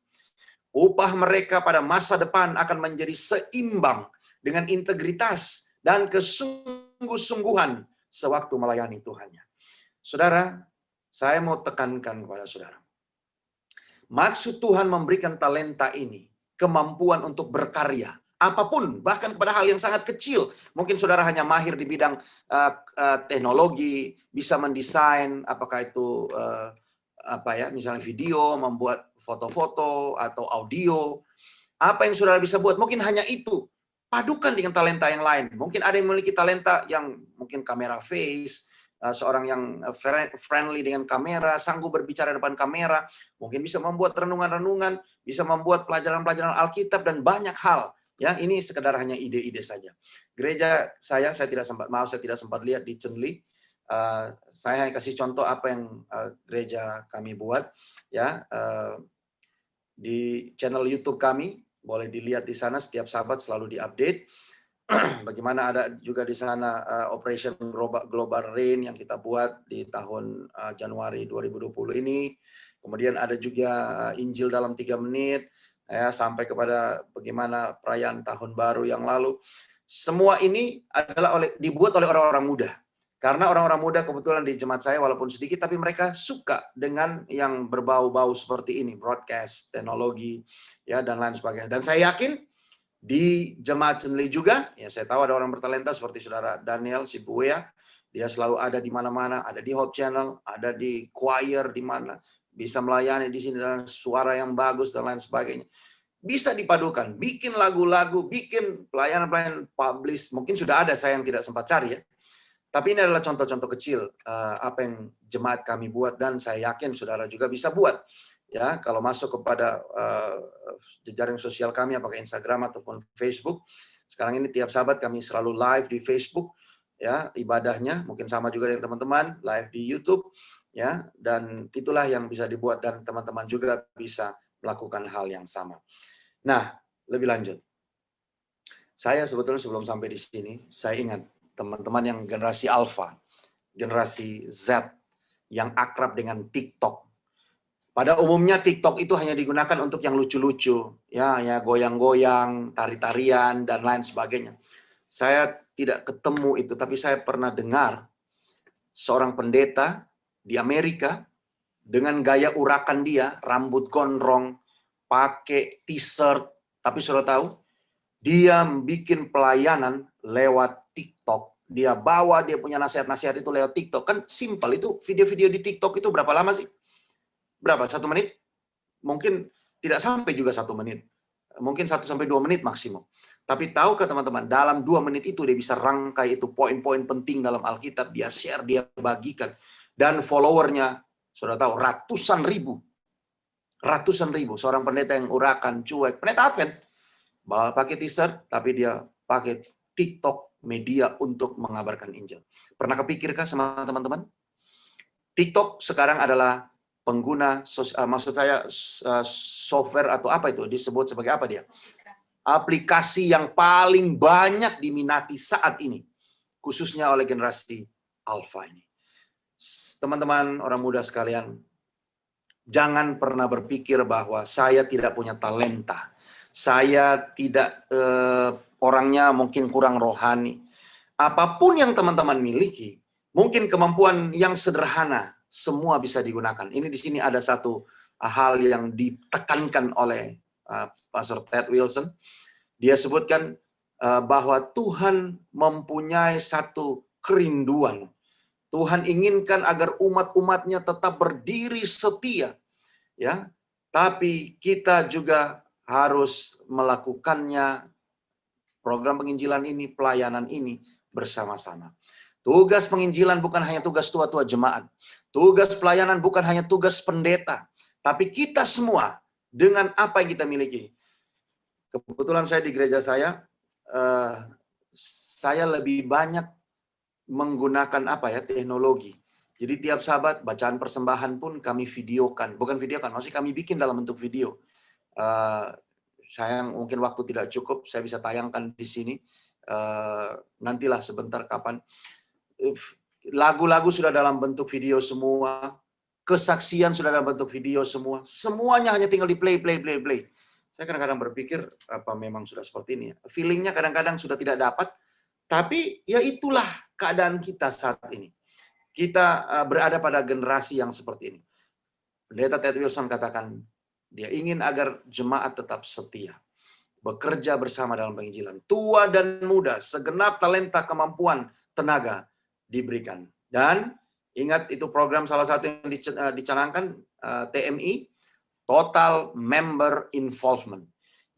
Upah mereka pada masa depan akan menjadi seimbang dengan integritas dan kesungguh-sungguhan sewaktu melayani Tuhannya. Saudara, saya mau tekankan kepada saudara. Maksud Tuhan memberikan talenta ini, kemampuan untuk berkarya. Apapun, bahkan kepada hal yang sangat kecil. Mungkin saudara hanya mahir di bidang teknologi, bisa mendesain, apakah itu misalnya video, membuat foto-foto atau audio. Apa yang saudara bisa buat? Mungkin hanya itu. Padukan dengan talenta yang lain. Mungkin ada yang memiliki talenta yang mungkin kamera face, seorang yang friendly dengan kamera, sanggup berbicara depan kamera, mungkin bisa membuat renungan-renungan, bisa membuat pelajaran-pelajaran Alkitab dan banyak hal. Ya, ini sekedar hanya ide-ide saja. Gereja saya tidak sempat lihat di Chenli. Saya kasih contoh apa yang gereja kami buat. Ya, di channel YouTube kami boleh dilihat di sana. Setiap Sabat selalu diupdate. Bagaimana ada juga di sana Operation Global Rain yang kita buat di tahun Januari 2020 ini. Kemudian ada juga Injil dalam 3 menit. Ya, sampai kepada bagaimana perayaan tahun baru yang lalu. Semua ini adalah dibuat oleh orang-orang muda. Karena orang-orang muda kebetulan di jemaat saya walaupun sedikit, tapi mereka suka dengan yang berbau-bau seperti ini, broadcast, teknologi, ya dan lain sebagainya. Dan saya yakin di jemaat Chenli juga, ya saya tahu ada orang bertalenta seperti saudara Daniel Sibuya, dia selalu ada di mana-mana, ada di Hope Channel, ada di choir di mana, bisa melayani di sini dengan suara yang bagus dan lain sebagainya. Bisa dipadukan, bikin lagu-lagu, bikin pelayanan-pelayanan publish. Mungkin sudah ada, saya yang tidak sempat cari ya. Tapi ini adalah contoh-contoh kecil apa yang jemaat kami buat dan saya yakin saudara juga bisa buat. Ya, kalau masuk kepada jejaring sosial kami apakah Instagram ataupun Facebook. Sekarang ini tiap Sabat kami selalu live di Facebook ya, ibadahnya mungkin sama juga dengan teman-teman, live di YouTube ya, dan itulah yang bisa dibuat dan teman-teman juga bisa melakukan hal yang sama. Nah, lebih lanjut. Saya sebetulnya sebelum sampai di sini, saya ingat teman-teman yang generasi Alpha, generasi Z, yang akrab dengan TikTok. Pada umumnya TikTok itu hanya digunakan untuk yang lucu-lucu, ya goyang-goyang, tari-tarian, dan lain sebagainya. Saya tidak ketemu itu, tapi saya pernah dengar seorang pendeta di Amerika dengan gaya urakan dia, rambut gondrong, pakai t-shirt, tapi sudah tahu, dia bikin pelayanan lewat TikTok. Dia bawa, dia punya nasihat-nasihat itu lewat TikTok. Kan simpel itu, video-video di TikTok itu berapa lama sih? Berapa? 1 menit? Mungkin tidak sampai juga 1 menit. Mungkin 1-2 menit maksimum. Tapi tahukah teman-teman, dalam 2 menit itu dia bisa rangkai itu poin-poin penting dalam Alkitab, dia share, dia bagikan. Dan followernya, sudah tahu, ratusan ribu. Seorang pendeta yang urakan, cuek, pendeta Advent. Pakai t-shirt, tapi dia pakai TikTok media untuk mengabarkan Injil. Pernah kepikirkah sama teman-teman? TikTok sekarang adalah pengguna, maksud saya software atau apa itu disebut sebagai apa dia? Aplikasi yang paling banyak diminati saat ini, khususnya oleh generasi Alpha ini. Teman-teman orang muda sekalian, jangan pernah berpikir bahwa saya tidak punya talenta, saya tidak orangnya mungkin kurang rohani. Apapun yang teman-teman miliki, mungkin kemampuan yang sederhana, semua bisa digunakan. Ini di sini ada satu hal yang ditekankan oleh Pastor Ted Wilson. Dia sebutkan bahwa Tuhan mempunyai satu kerinduan. Tuhan inginkan agar umat-umatnya tetap berdiri setia, ya. Tapi kita juga harus melakukannya, program penginjilan ini, pelayanan ini bersama-sama. Tugas penginjilan bukan hanya tugas tua-tua jemaat. Tugas pelayanan bukan hanya tugas pendeta. Tapi kita semua dengan apa yang kita miliki. Kebetulan saya di gereja saya, saya lebih banyak menggunakan teknologi. Jadi tiap Sabat bacaan persembahan pun kami videokan, bukan videokan, maksudnya kami bikin dalam bentuk video. Saya mungkin waktu tidak cukup, saya bisa tayangkan di sini. Nantilah sebentar kapan. Lagu-lagu sudah dalam bentuk video semua, kesaksian sudah dalam bentuk video semua, semuanya hanya tinggal di play. Saya kadang-kadang berpikir apa memang sudah seperti ini ya. Feelingnya kadang-kadang sudah tidak dapat, tapi ya itulah keadaan kita saat ini. Kita berada pada generasi yang seperti ini. Pendeta Ted Wilson katakan, dia ingin agar jemaat tetap setia, bekerja bersama dalam penginjilan. Tua dan muda, segenap talenta, kemampuan, tenaga diberikan. Dan ingat itu program salah satu yang dicanangkan TMI, Total Member Involvement.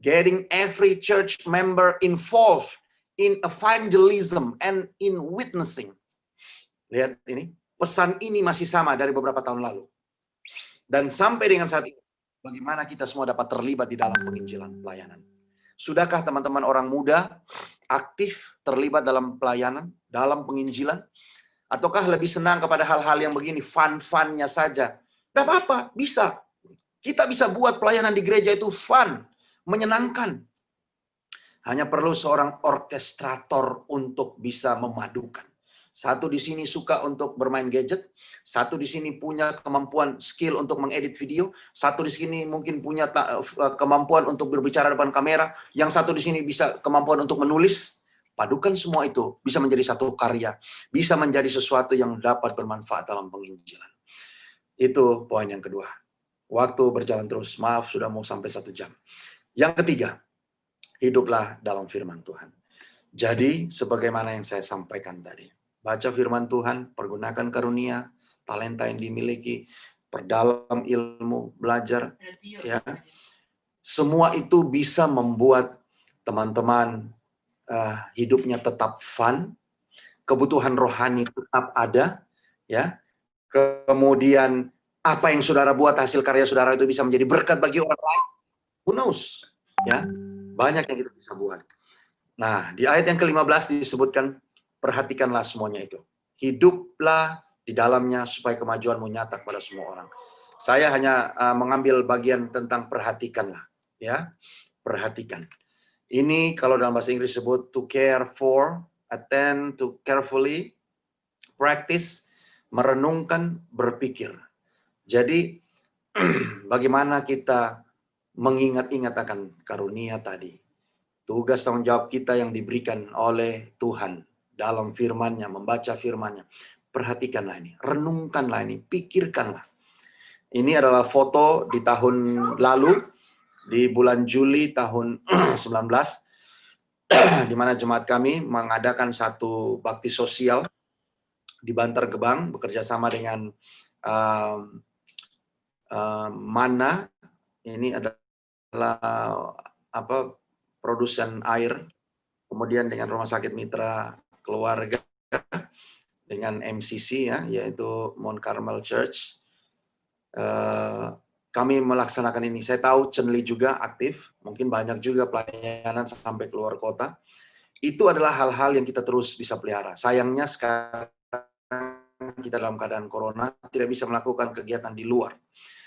Getting every church member involved in evangelism and in witnessing. Lihat ini, pesan ini masih sama dari beberapa tahun lalu. Dan sampai dengan saat ini, bagaimana kita semua dapat terlibat di dalam penginjilan pelayanan. Sudahkah teman-teman orang muda aktif terlibat dalam pelayanan, dalam penginjilan? Ataukah lebih senang kepada hal-hal yang begini, fun-funnya saja? Tidak apa-apa, bisa. Kita bisa buat pelayanan di gereja itu fun, menyenangkan. Hanya perlu seorang orkestrator untuk bisa memadukan. Satu di sini suka untuk bermain gadget, satu di sini punya kemampuan skill untuk mengedit video, satu di sini mungkin punya kemampuan untuk berbicara depan kamera, yang satu di sini bisa kemampuan untuk menulis. Padukan semua itu bisa menjadi satu karya, bisa menjadi sesuatu yang dapat bermanfaat dalam penginjilan. Itu poin yang kedua. Waktu berjalan terus, maaf sudah mau sampai 1 jam. Yang ketiga, hiduplah dalam firman Tuhan. Jadi, sebagaimana yang saya sampaikan tadi, baca firman Tuhan, pergunakan karunia, talenta yang dimiliki, perdalam ilmu, belajar, ya. Semua itu bisa membuat teman-teman hidupnya tetap fun, kebutuhan rohani tetap ada, ya. Kemudian apa yang saudara buat, hasil karya saudara itu bisa menjadi berkat bagi orang lain. Who knows? Ya, banyak yang kita bisa buat. Nah, di ayat yang ke-15 disebutkan, perhatikanlah semuanya itu. Hiduplah di dalamnya supaya kemajuanmu nyata kepada semua orang. Saya hanya mengambil bagian tentang perhatikanlah, ya. Perhatikan. Ini kalau dalam bahasa Inggris disebut to care for, attend to carefully, practice, merenungkan, berpikir. Jadi bagaimana kita mengingat-ingat akan karunia tadi. Tugas tanggung jawab kita yang diberikan oleh Tuhan dalam firman-Nya, membaca firman-Nya. Perhatikanlah ini, renungkanlah ini, pikirkanlah. Ini adalah foto di tahun lalu, di bulan Juli tahun 19, di mana jemaat kami mengadakan satu bakti sosial di Bantar Gebang, bekerja sama dengan Mana. Ini adalah produsen air, kemudian dengan Rumah Sakit Mitra Keluarga, dengan MCC ya, yaitu Mount Carmel Church. Kami melaksanakan ini. Saya tahu Chenli juga aktif, mungkin banyak juga pelayanan sampai keluar kota. Itu adalah hal-hal yang kita terus bisa pelihara. Sayangnya sekarang kita dalam keadaan corona tidak bisa melakukan kegiatan di luar.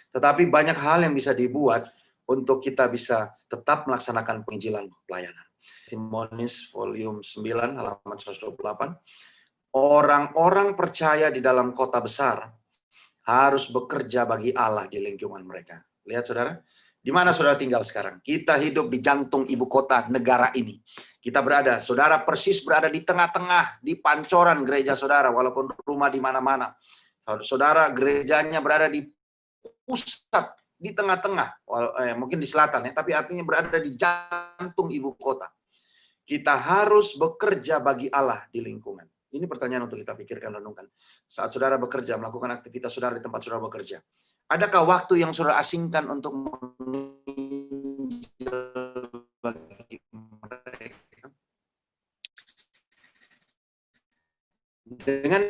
Tetapi banyak hal yang bisa dibuat untuk kita bisa tetap melaksanakan penginjilan pelayanan. Timonis volume 9 halaman 128. Orang-orang percaya di dalam kota besar harus bekerja bagi Allah di lingkungan mereka. Lihat saudara, di mana saudara tinggal sekarang? Kita hidup di jantung ibu kota negara ini. Kita berada, saudara persis berada di tengah-tengah, di pancoran gereja saudara, walaupun rumah di mana-mana. Saudara gerejanya berada di pusat, di tengah-tengah, mungkin di selatan ya, tapi artinya berada di jantung ibu kota. Kita harus bekerja bagi Allah di lingkungan. Ini pertanyaan untuk kita pikirkan, renungkan. Saat saudara bekerja, melakukan aktivitas saudara di tempat saudara bekerja, adakah waktu yang saudara asingkan untuk menginjil bagi mereka? Dengan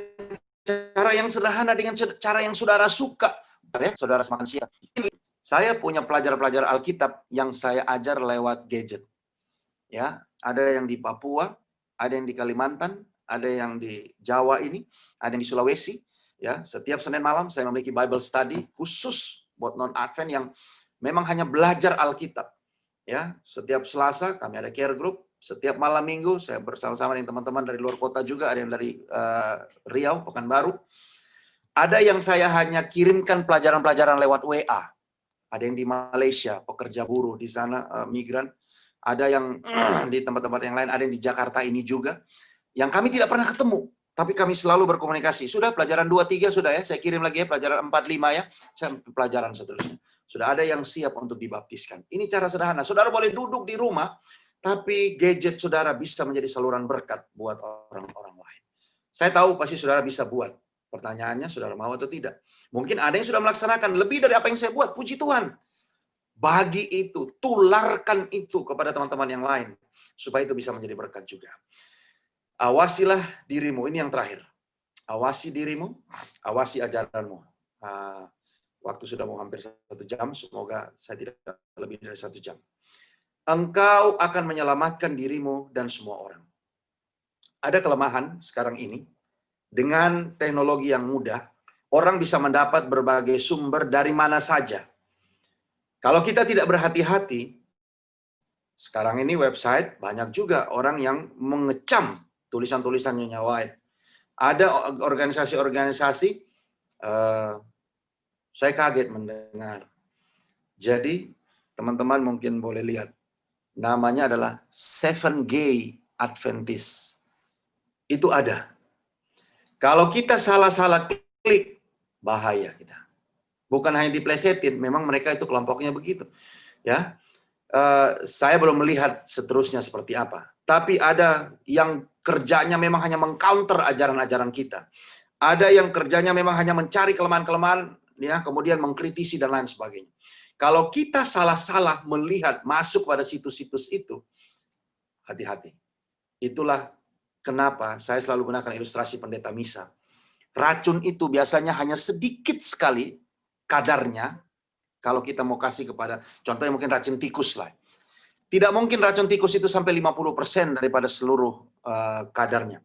cara yang sederhana, dengan cara yang saudara suka. Ya, saudara makan siang. Saya punya pelajar-pelajar Alkitab yang saya ajar lewat gadget. ya, ada yang di Papua, ada yang di Kalimantan, ada yang di Jawa ini, ada yang di Sulawesi, ya. Setiap Senin malam saya memiliki Bible study khusus buat non-Advent yang memang hanya belajar Alkitab, ya. Setiap Selasa kami ada care group, setiap malam Minggu saya bersama-sama dengan teman-teman dari luar kota juga, ada yang dari Riau, Pekanbaru. Ada yang saya hanya kirimkan pelajaran-pelajaran lewat WA. Ada yang di Malaysia, pekerja buruh di sana, migran. Ada yang di tempat-tempat yang lain, ada yang di Jakarta ini juga. Yang kami tidak pernah ketemu, tapi kami selalu berkomunikasi. Sudah pelajaran 2, 3 sudah ya, saya kirim lagi ya, pelajaran 4, 5 ya, pelajaran seterusnya. Sudah ada yang siap untuk dibaptiskan. Ini cara sederhana. Saudara boleh duduk di rumah, tapi gadget saudara bisa menjadi saluran berkat buat orang-orang lain. Saya tahu pasti saudara bisa buat. Pertanyaannya, saudara mau atau tidak? Mungkin ada yang sudah melaksanakan lebih dari apa yang saya buat. Puji Tuhan. Bagi itu, tularkan itu kepada teman-teman yang lain. Supaya itu bisa menjadi berkat juga. Awasilah dirimu. Ini yang terakhir. Awasi dirimu, awasi ajaranmu. Waktu sudah mau hampir 1 jam. Semoga saya tidak lebih dari 1 jam. Engkau akan menyelamatkan dirimu dan semua orang. Ada kelemahan sekarang ini. Dengan teknologi yang mudah, orang bisa mendapat berbagai sumber dari mana saja. Kalau kita tidak berhati-hati, sekarang ini website banyak juga orang yang mengecam tulisan-tulisan Nyonya White. Ada organisasi-organisasi, saya kaget mendengar. Jadi, teman-teman mungkin boleh lihat. Namanya adalah Seven Gay Adventist. Itu ada. Kalau kita salah-salah klik, bahaya kita. Bukan hanya diplesetin, memang mereka itu kelompoknya begitu. Ya, saya belum melihat seterusnya seperti apa. Tapi ada yang kerjanya memang hanya mengcounter ajaran-ajaran kita. Ada yang kerjanya memang hanya mencari kelemahan-kelemahan, ya, kemudian mengkritisi dan lain sebagainya. Kalau kita salah-salah melihat masuk pada situs-situs itu, hati-hati. Itulah kenapa saya selalu gunakan ilustrasi pendeta misa. Racun itu biasanya hanya sedikit sekali kadarnya kalau kita mau kasih kepada, contohnya mungkin racun tikus lah. Tidak mungkin racun tikus itu sampai 50% daripada seluruh kadarnya.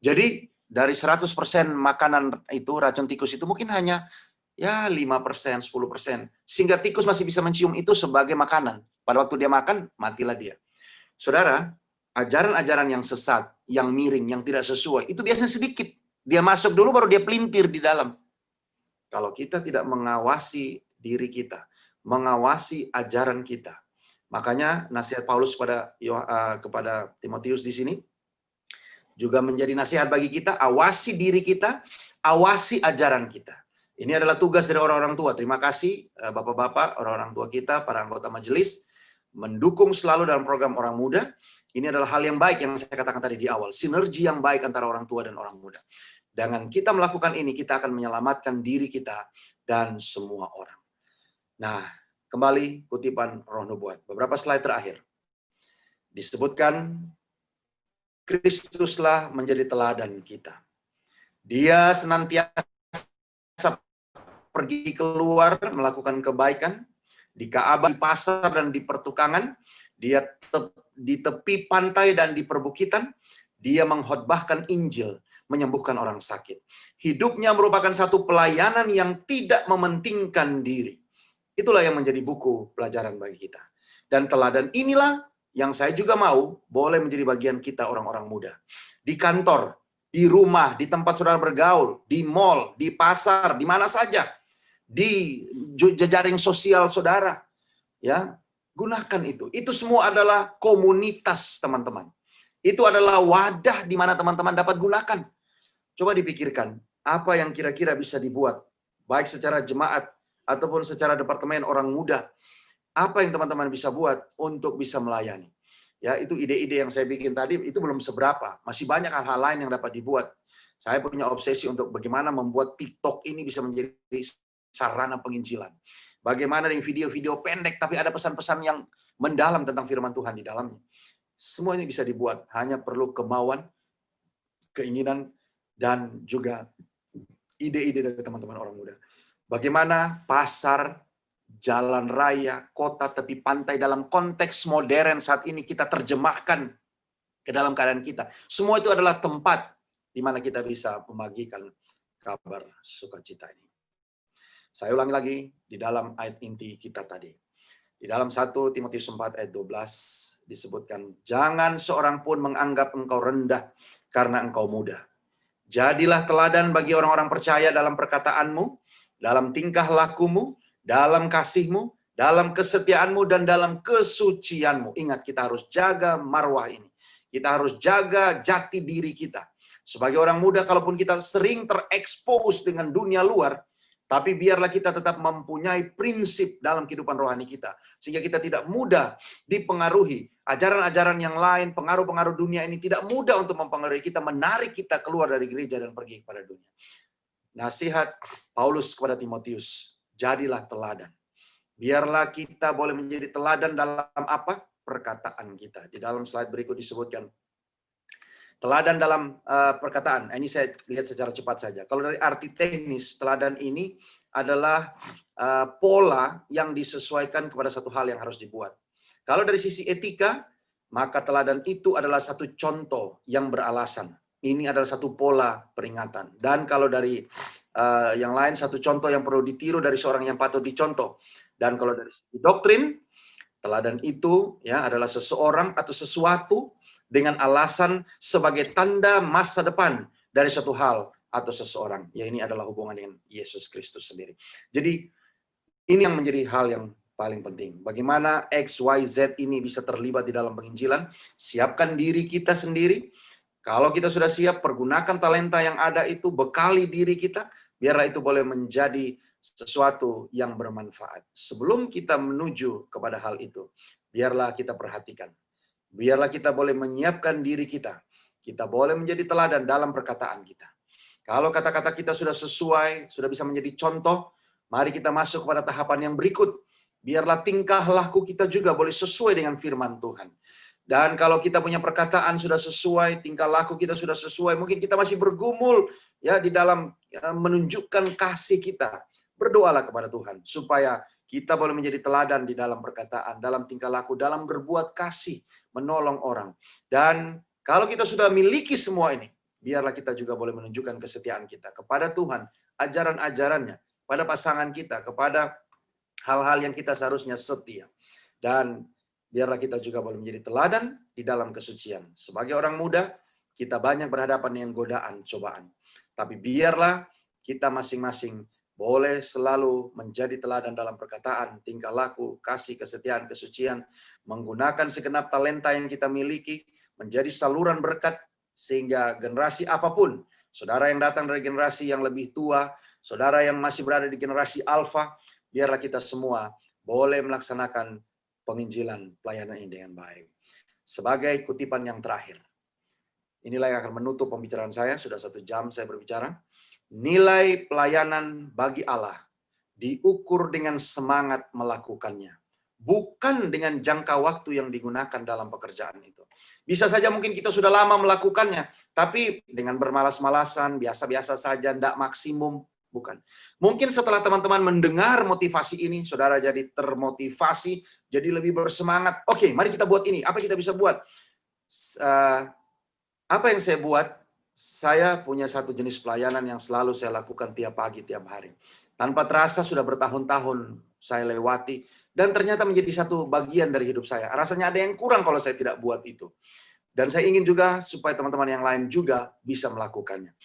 Jadi dari 100% makanan itu, racun tikus itu mungkin hanya ya 5%, 10%. Sehingga tikus masih bisa mencium itu sebagai makanan. Pada waktu dia makan, matilah dia. Saudara, ajaran-ajaran yang sesat, yang miring, yang tidak sesuai, itu biasanya sedikit. Dia masuk dulu baru dia pelintir di dalam. Kalau kita tidak mengawasi diri kita, mengawasi ajaran kita. Makanya nasihat Paulus kepada Timotius di sini juga menjadi nasihat bagi kita, awasi diri kita, awasi ajaran kita. Ini adalah tugas dari orang-orang tua. Terima kasih Bapak-bapak, orang-orang tua kita, para anggota majelis, mendukung selalu dalam program orang muda. Ini adalah hal yang baik yang saya katakan tadi di awal. Sinergi yang baik antara orang tua dan orang muda. Dengan kita melakukan ini, kita akan menyelamatkan diri kita dan semua orang. Nah, kembali kutipan Roh Nubuat. Beberapa slide terakhir. Disebutkan, Kristuslah menjadi teladan kita. Dia senantiasa pergi keluar melakukan kebaikan di Ka'bah, di pasar dan di pertukangan, dia di tepi pantai dan di perbukitan, dia mengkhotbahkan Injil, menyembuhkan orang sakit. Hidupnya merupakan satu pelayanan yang tidak mementingkan diri. Itulah yang menjadi buku pelajaran bagi kita. Dan teladan inilah yang saya juga mau boleh menjadi bagian kita orang-orang muda. Di kantor, di rumah, di tempat saudara bergaul, di mall, di pasar, di mana saja. Di jejaring sosial saudara, ya, gunakan itu. Itu semua adalah komunitas, teman-teman. Itu adalah wadah di mana teman-teman dapat gunakan. Coba dipikirkan, apa yang kira-kira bisa dibuat, baik secara jemaat ataupun secara departemen orang muda. Apa yang teman-teman bisa buat untuk bisa melayani? Ya, itu ide-ide yang saya bikin tadi itu belum seberapa. Masih banyak hal-hal lain yang dapat dibuat. Saya punya obsesi untuk bagaimana membuat TikTok ini bisa menjadi sarana penginjilan. Bagaimana dengan video-video pendek tapi ada pesan-pesan yang mendalam tentang firman Tuhan di dalamnya. Semua ini bisa dibuat, hanya perlu kemauan, keinginan, dan juga ide-ide dari teman-teman orang muda. Bagaimana pasar jalan raya, kota tepi pantai dalam konteks modern saat ini kita terjemahkan ke dalam keadaan kita. Semua itu adalah tempat di mana kita bisa membagikan kabar sukacita ini. Saya ulangi lagi di dalam ayat inti kita tadi. Di dalam 1 Timotius 4 ayat 12 disebutkan, jangan seorang pun menganggap engkau rendah karena engkau muda. Jadilah teladan bagi orang-orang percaya dalam perkataanmu, dalam tingkah lakumu, dalam kasihmu, dalam kesetiaanmu, dan dalam kesucianmu. Ingat, kita harus jaga marwah ini. Kita harus jaga jati diri kita. Sebagai orang muda, kalaupun kita sering terekspos dengan dunia luar, tapi biarlah kita tetap mempunyai prinsip dalam kehidupan rohani kita. Sehingga kita tidak mudah dipengaruhi. Ajaran-ajaran yang lain, pengaruh-pengaruh dunia ini tidak mudah untuk mempengaruhi kita, menarik kita keluar dari gereja dan pergi kepada dunia. Nasihat Paulus kepada Timotius, jadilah teladan. Biarlah kita boleh menjadi teladan dalam apa? Perkataan kita. Di dalam slide berikut disebutkan, teladan dalam perkataan. Ini saya lihat secara cepat saja. Kalau dari arti teknis, teladan ini adalah pola yang disesuaikan kepada satu hal yang harus dibuat. Kalau dari sisi etika, maka teladan itu adalah satu contoh yang beralasan. Ini adalah satu pola peringatan. Dan kalau dari yang lain, satu contoh yang perlu ditiru dari seorang yang patut dicontoh. Dan kalau dari sisi doktrin, teladan itu ya adalah seseorang atau sesuatu dengan alasan sebagai tanda masa depan dari suatu hal atau seseorang. Ya, ini adalah hubungan dengan Yesus Kristus sendiri. Jadi ini yang menjadi hal yang paling penting. Bagaimana X, Y, Z ini bisa terlibat di dalam penginjilan? Siapkan diri kita sendiri. Kalau kita sudah siap, pergunakan talenta yang ada itu, bekali diri kita, biarlah itu boleh menjadi sesuatu yang bermanfaat. Sebelum kita menuju kepada hal itu, biarlah kita perhatikan. Biarlah kita boleh menyiapkan diri kita. Kita boleh menjadi teladan dalam perkataan kita. Kalau kata-kata kita sudah sesuai, sudah bisa menjadi contoh, mari kita masuk kepada tahapan yang berikut. Biarlah tingkah laku kita juga boleh sesuai dengan firman Tuhan. Dan kalau kita punya perkataan sudah sesuai, tingkah laku kita sudah sesuai, mungkin kita masih bergumul ya di dalam menunjukkan kasih kita. Berdoalah kepada Tuhan supaya kita boleh menjadi teladan di dalam perkataan, dalam tingkah laku, dalam berbuat kasih, menolong orang. Dan kalau kita sudah miliki semua ini, biarlah kita juga boleh menunjukkan kesetiaan kita kepada Tuhan, ajaran-ajarannya, pada pasangan kita, kepada hal-hal yang kita seharusnya setia. Dan biarlah kita juga boleh menjadi teladan di dalam kesucian. Sebagai orang muda, kita banyak berhadapan dengan godaan, cobaan. Tapi biarlah kita masing-masing boleh selalu menjadi teladan dalam perkataan, tingkah laku, kasih, kesetiaan, kesucian, menggunakan segenap talenta yang kita miliki, menjadi saluran berkat, sehingga generasi apapun, saudara yang datang dari generasi yang lebih tua, saudara yang masih berada di generasi alfa, biarlah kita semua boleh melaksanakan penginjilan pelayanan ini dengan baik. Sebagai kutipan yang terakhir, inilah yang akan menutup pembicaraan saya, sudah 1 jam saya berbicara. Nilai pelayanan bagi Allah diukur dengan semangat melakukannya, bukan dengan jangka waktu yang digunakan dalam pekerjaan itu. Bisa saja mungkin kita sudah lama melakukannya, tapi dengan bermalas-malasan, biasa-biasa saja, tidak maksimum, bukan. Mungkin setelah teman-teman mendengar motivasi ini, saudara jadi termotivasi, jadi lebih bersemangat. Oke, mari kita buat ini. Apa kita bisa buat? Apa yang saya buat? Saya punya satu jenis pelayanan yang selalu saya lakukan tiap pagi, tiap hari. Tanpa terasa sudah bertahun-tahun saya lewati, dan ternyata menjadi satu bagian dari hidup saya. Rasanya ada yang kurang kalau saya tidak buat itu. Dan saya ingin juga supaya teman-teman yang lain juga bisa melakukannya.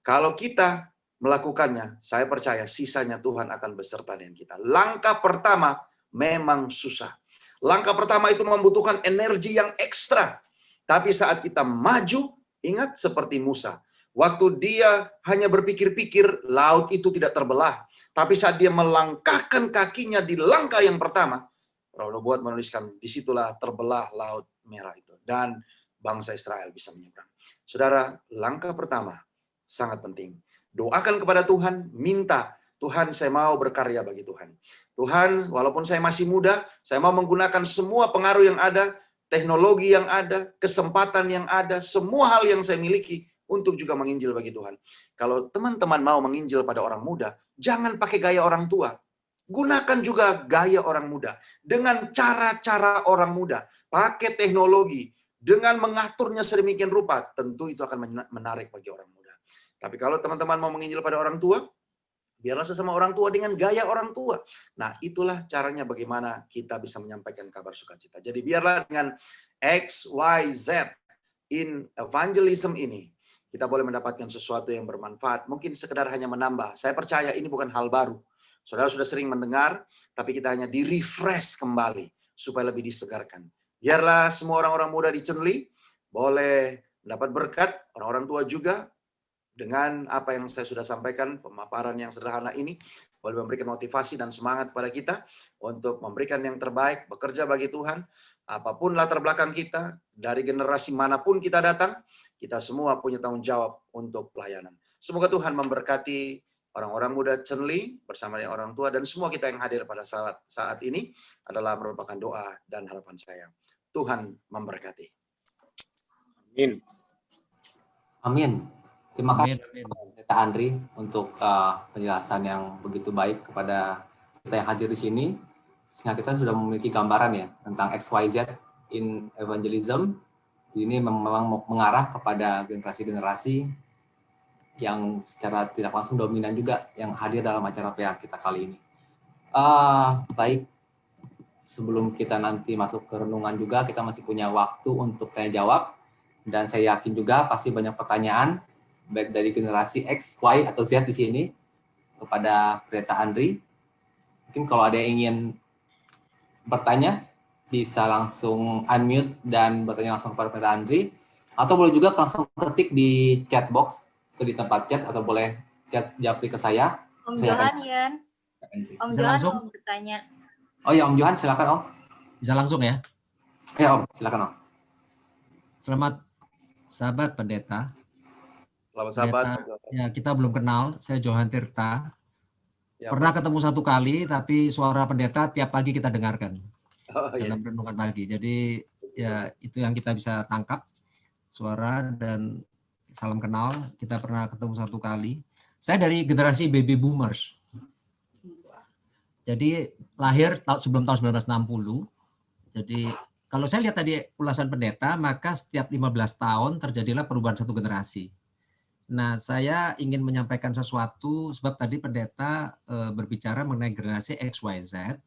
Kalau kita melakukannya, saya percaya sisanya Tuhan akan beserta dengan kita. Langkah pertama memang susah. Langkah pertama itu membutuhkan energi yang ekstra. Tapi saat kita maju, ingat seperti Musa. Waktu dia hanya berpikir-pikir, laut itu tidak terbelah. Tapi saat dia melangkahkan kakinya di langkah yang pertama, Roh Nubuat menuliskan, disitulah terbelah laut merah itu. Dan bangsa Israel bisa menyeberang. Saudara, langkah pertama sangat penting. Doakan kepada Tuhan, minta, Tuhan saya mau berkarya bagi Tuhan. Tuhan, walaupun saya masih muda, saya mau menggunakan semua pengaruh yang ada, teknologi yang ada, kesempatan yang ada, semua hal yang saya miliki untuk juga menginjil bagi Tuhan. Kalau teman-teman mau menginjil pada orang muda, jangan pakai gaya orang tua. Gunakan juga gaya orang muda. Dengan cara-cara orang muda. Pakai teknologi. Dengan mengaturnya sedemikian rupa. Tentu itu akan menarik bagi orang muda. Tapi kalau teman-teman mau menginjil pada orang tua, biarlah sesama orang tua dengan gaya orang tua. Nah, itulah caranya bagaimana kita bisa menyampaikan kabar sukacita. Jadi biarlah dengan X, Y, Z in evangelism ini, kita boleh mendapatkan sesuatu yang bermanfaat. Mungkin sekedar hanya menambah. Saya percaya ini bukan hal baru. Saudara sudah sering mendengar, tapi kita hanya di-refresh kembali supaya lebih disegarkan. Biarlah semua orang-orang muda di Cenli boleh mendapat berkat, orang-orang tua juga, dengan apa yang saya sudah sampaikan, pemaparan yang sederhana ini, boleh memberikan motivasi dan semangat kepada kita untuk memberikan yang terbaik, bekerja bagi Tuhan, apapun latar belakang kita, dari generasi manapun kita datang, kita semua punya tanggung jawab untuk pelayanan. Semoga Tuhan memberkati orang-orang muda Cenli bersama dengan orang tua dan semua kita yang hadir pada saat ini adalah merupakan doa dan harapan saya. Tuhan memberkati. Amin. Amin. Terima kasih Pendeta Andri untuk penjelasan yang begitu baik kepada kita yang hadir di sini, sehingga kita sudah memiliki gambaran ya tentang XYZ in evangelism. Ini memang mengarah kepada generasi-generasi yang secara tidak langsung dominan juga yang hadir dalam acara PA kita kali ini. Baik, sebelum kita nanti masuk ke renungan juga, kita masih punya waktu untuk tanya jawab, dan saya yakin juga pasti banyak pertanyaan baik dari generasi X, Y, atau Z di sini kepada Pendeta Andri. Mungkin kalau ada yang ingin bertanya, bisa langsung unmute dan bertanya langsung kepada Pendeta Andri, atau boleh juga langsung ketik di chat box atau di tempat chat, atau boleh chat japri ke saya. Om Johan, Yan. Om Johan mau bertanya. Oh ya, Om Johan, silakan Om. Bisa langsung ya? Ya Om, silakan Om. Selamat sahabat pendeta. Selamat sahabat. Ya, kita belum kenal, saya Johan Tirta. Ya, Pernah ketemu satu kali, tapi suara pendeta tiap pagi kita dengarkan. Iya. Dalam renungan pagi. Jadi ya itu yang kita bisa tangkap, suara, dan salam kenal. Kita pernah ketemu satu kali. Saya dari generasi baby boomers. Jadi lahir sebelum tahun 1960. Jadi kalau saya lihat tadi ulasan pendeta, maka setiap 15 tahun terjadilah perubahan satu generasi. Nah, saya ingin menyampaikan sesuatu sebab tadi pendeta berbicara mengenai generasi XYZ.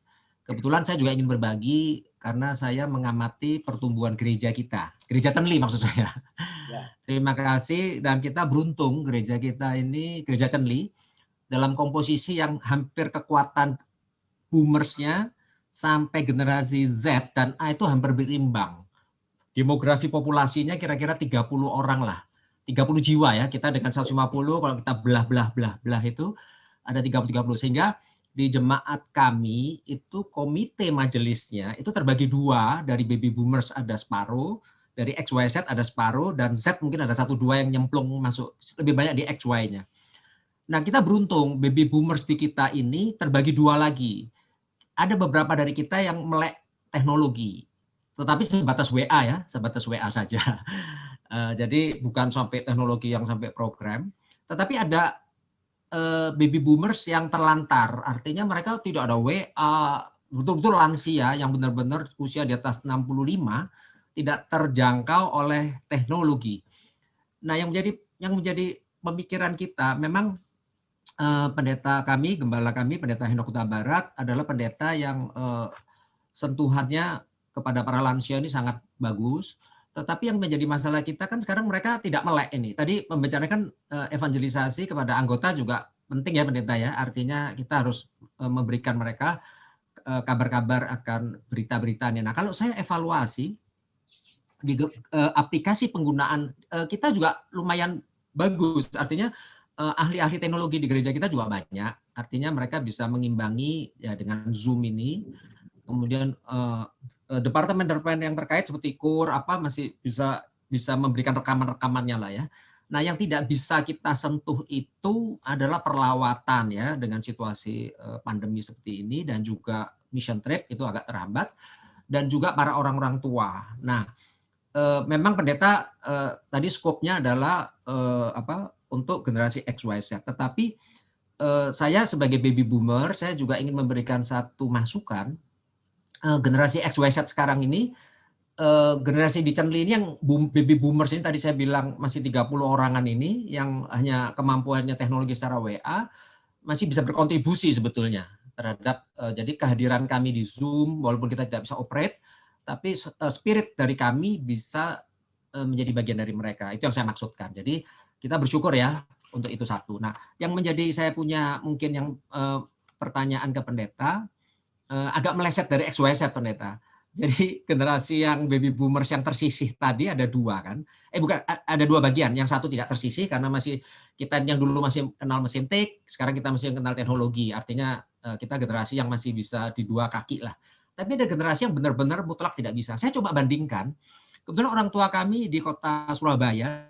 Kebetulan saya juga ingin berbagi karena saya mengamati pertumbuhan gereja kita. Gereja Cenli maksud saya. Ya. Terima kasih, dan kita beruntung gereja kita ini, Gereja Cenli, dalam komposisi yang hampir kekuatan boomersnya sampai generasi Z dan A itu hampir berimbang. Demografi populasinya kira-kira 30 orang lah. 30 jiwa ya, kita dengan 150, kalau kita belah itu ada 30 sehingga di jemaat kami itu komite majelisnya itu terbagi dua, dari baby boomers ada separuh, dari XYZ ada separuh, dan Z mungkin ada 1-2 yang nyemplung masuk, lebih banyak di XY-nya. Nah, kita beruntung baby boomers di kita ini terbagi dua lagi. Ada beberapa dari kita yang melek teknologi, tetapi sebatas WA ya, sebatas WA saja. Jadi bukan sampai teknologi yang sampai program, tetapi ada baby boomers yang terlantar, artinya mereka tidak ada WA, betul-betul lansia yang benar-benar usia di atas 65, tidak terjangkau oleh teknologi. Nah, yang menjadi pemikiran kita, memang pendeta kami, gembala kami, pendeta Henok Huta Barat adalah pendeta yang sentuhannya kepada para lansia ini sangat bagus. Tetapi yang menjadi masalah kita kan sekarang mereka tidak melek ini. Tadi membicarakan evangelisasi kepada anggota juga penting ya pendeta ya. Artinya kita harus memberikan mereka kabar-kabar akan berita-beritanya. Nah, kalau saya evaluasi di aplikasi penggunaan kita juga lumayan bagus. Artinya ahli-ahli teknologi di gereja kita juga banyak. Artinya mereka bisa mengimbangi ya dengan Zoom ini. Kemudian departemen-departemen yang terkait seperti KUR masih bisa memberikan rekaman-rekamannya lah ya. Nah, yang tidak bisa kita sentuh itu adalah perlawatan ya dengan situasi pandemi seperti ini, dan juga mission trip itu agak terhambat, dan juga para orang-orang tua. Nah, memang pendeta tadi skopnya adalah untuk generasi XYZ, tetapi saya sebagai baby boomer, saya juga ingin memberikan satu masukan. Generasi XYZ sekarang ini, generasi di Cenli ini yang baby boomers ini tadi saya bilang masih 30 orangan ini yang hanya kemampuannya teknologi secara WA masih bisa berkontribusi sebetulnya terhadap jadi kehadiran kami di Zoom walaupun kita tidak bisa operate, tapi spirit dari kami bisa menjadi bagian dari mereka. Itu yang saya maksudkan. Jadi kita bersyukur ya untuk itu satu. Nah, yang menjadi saya punya mungkin yang pertanyaan ke pendeta, agak meleset dari XYZ pendeta. Jadi generasi yang baby boomers yang tersisih tadi ada dua kan? Bukan, ada dua bagian. Yang satu tidak tersisih karena masih kita yang dulu masih kenal mesin tik, sekarang kita masih kenal teknologi. Artinya kita generasi yang masih bisa di dua kaki lah. Tapi ada generasi yang benar-benar mutlak tidak bisa. Saya coba bandingkan. Kebetulan orang tua kami di kota Surabaya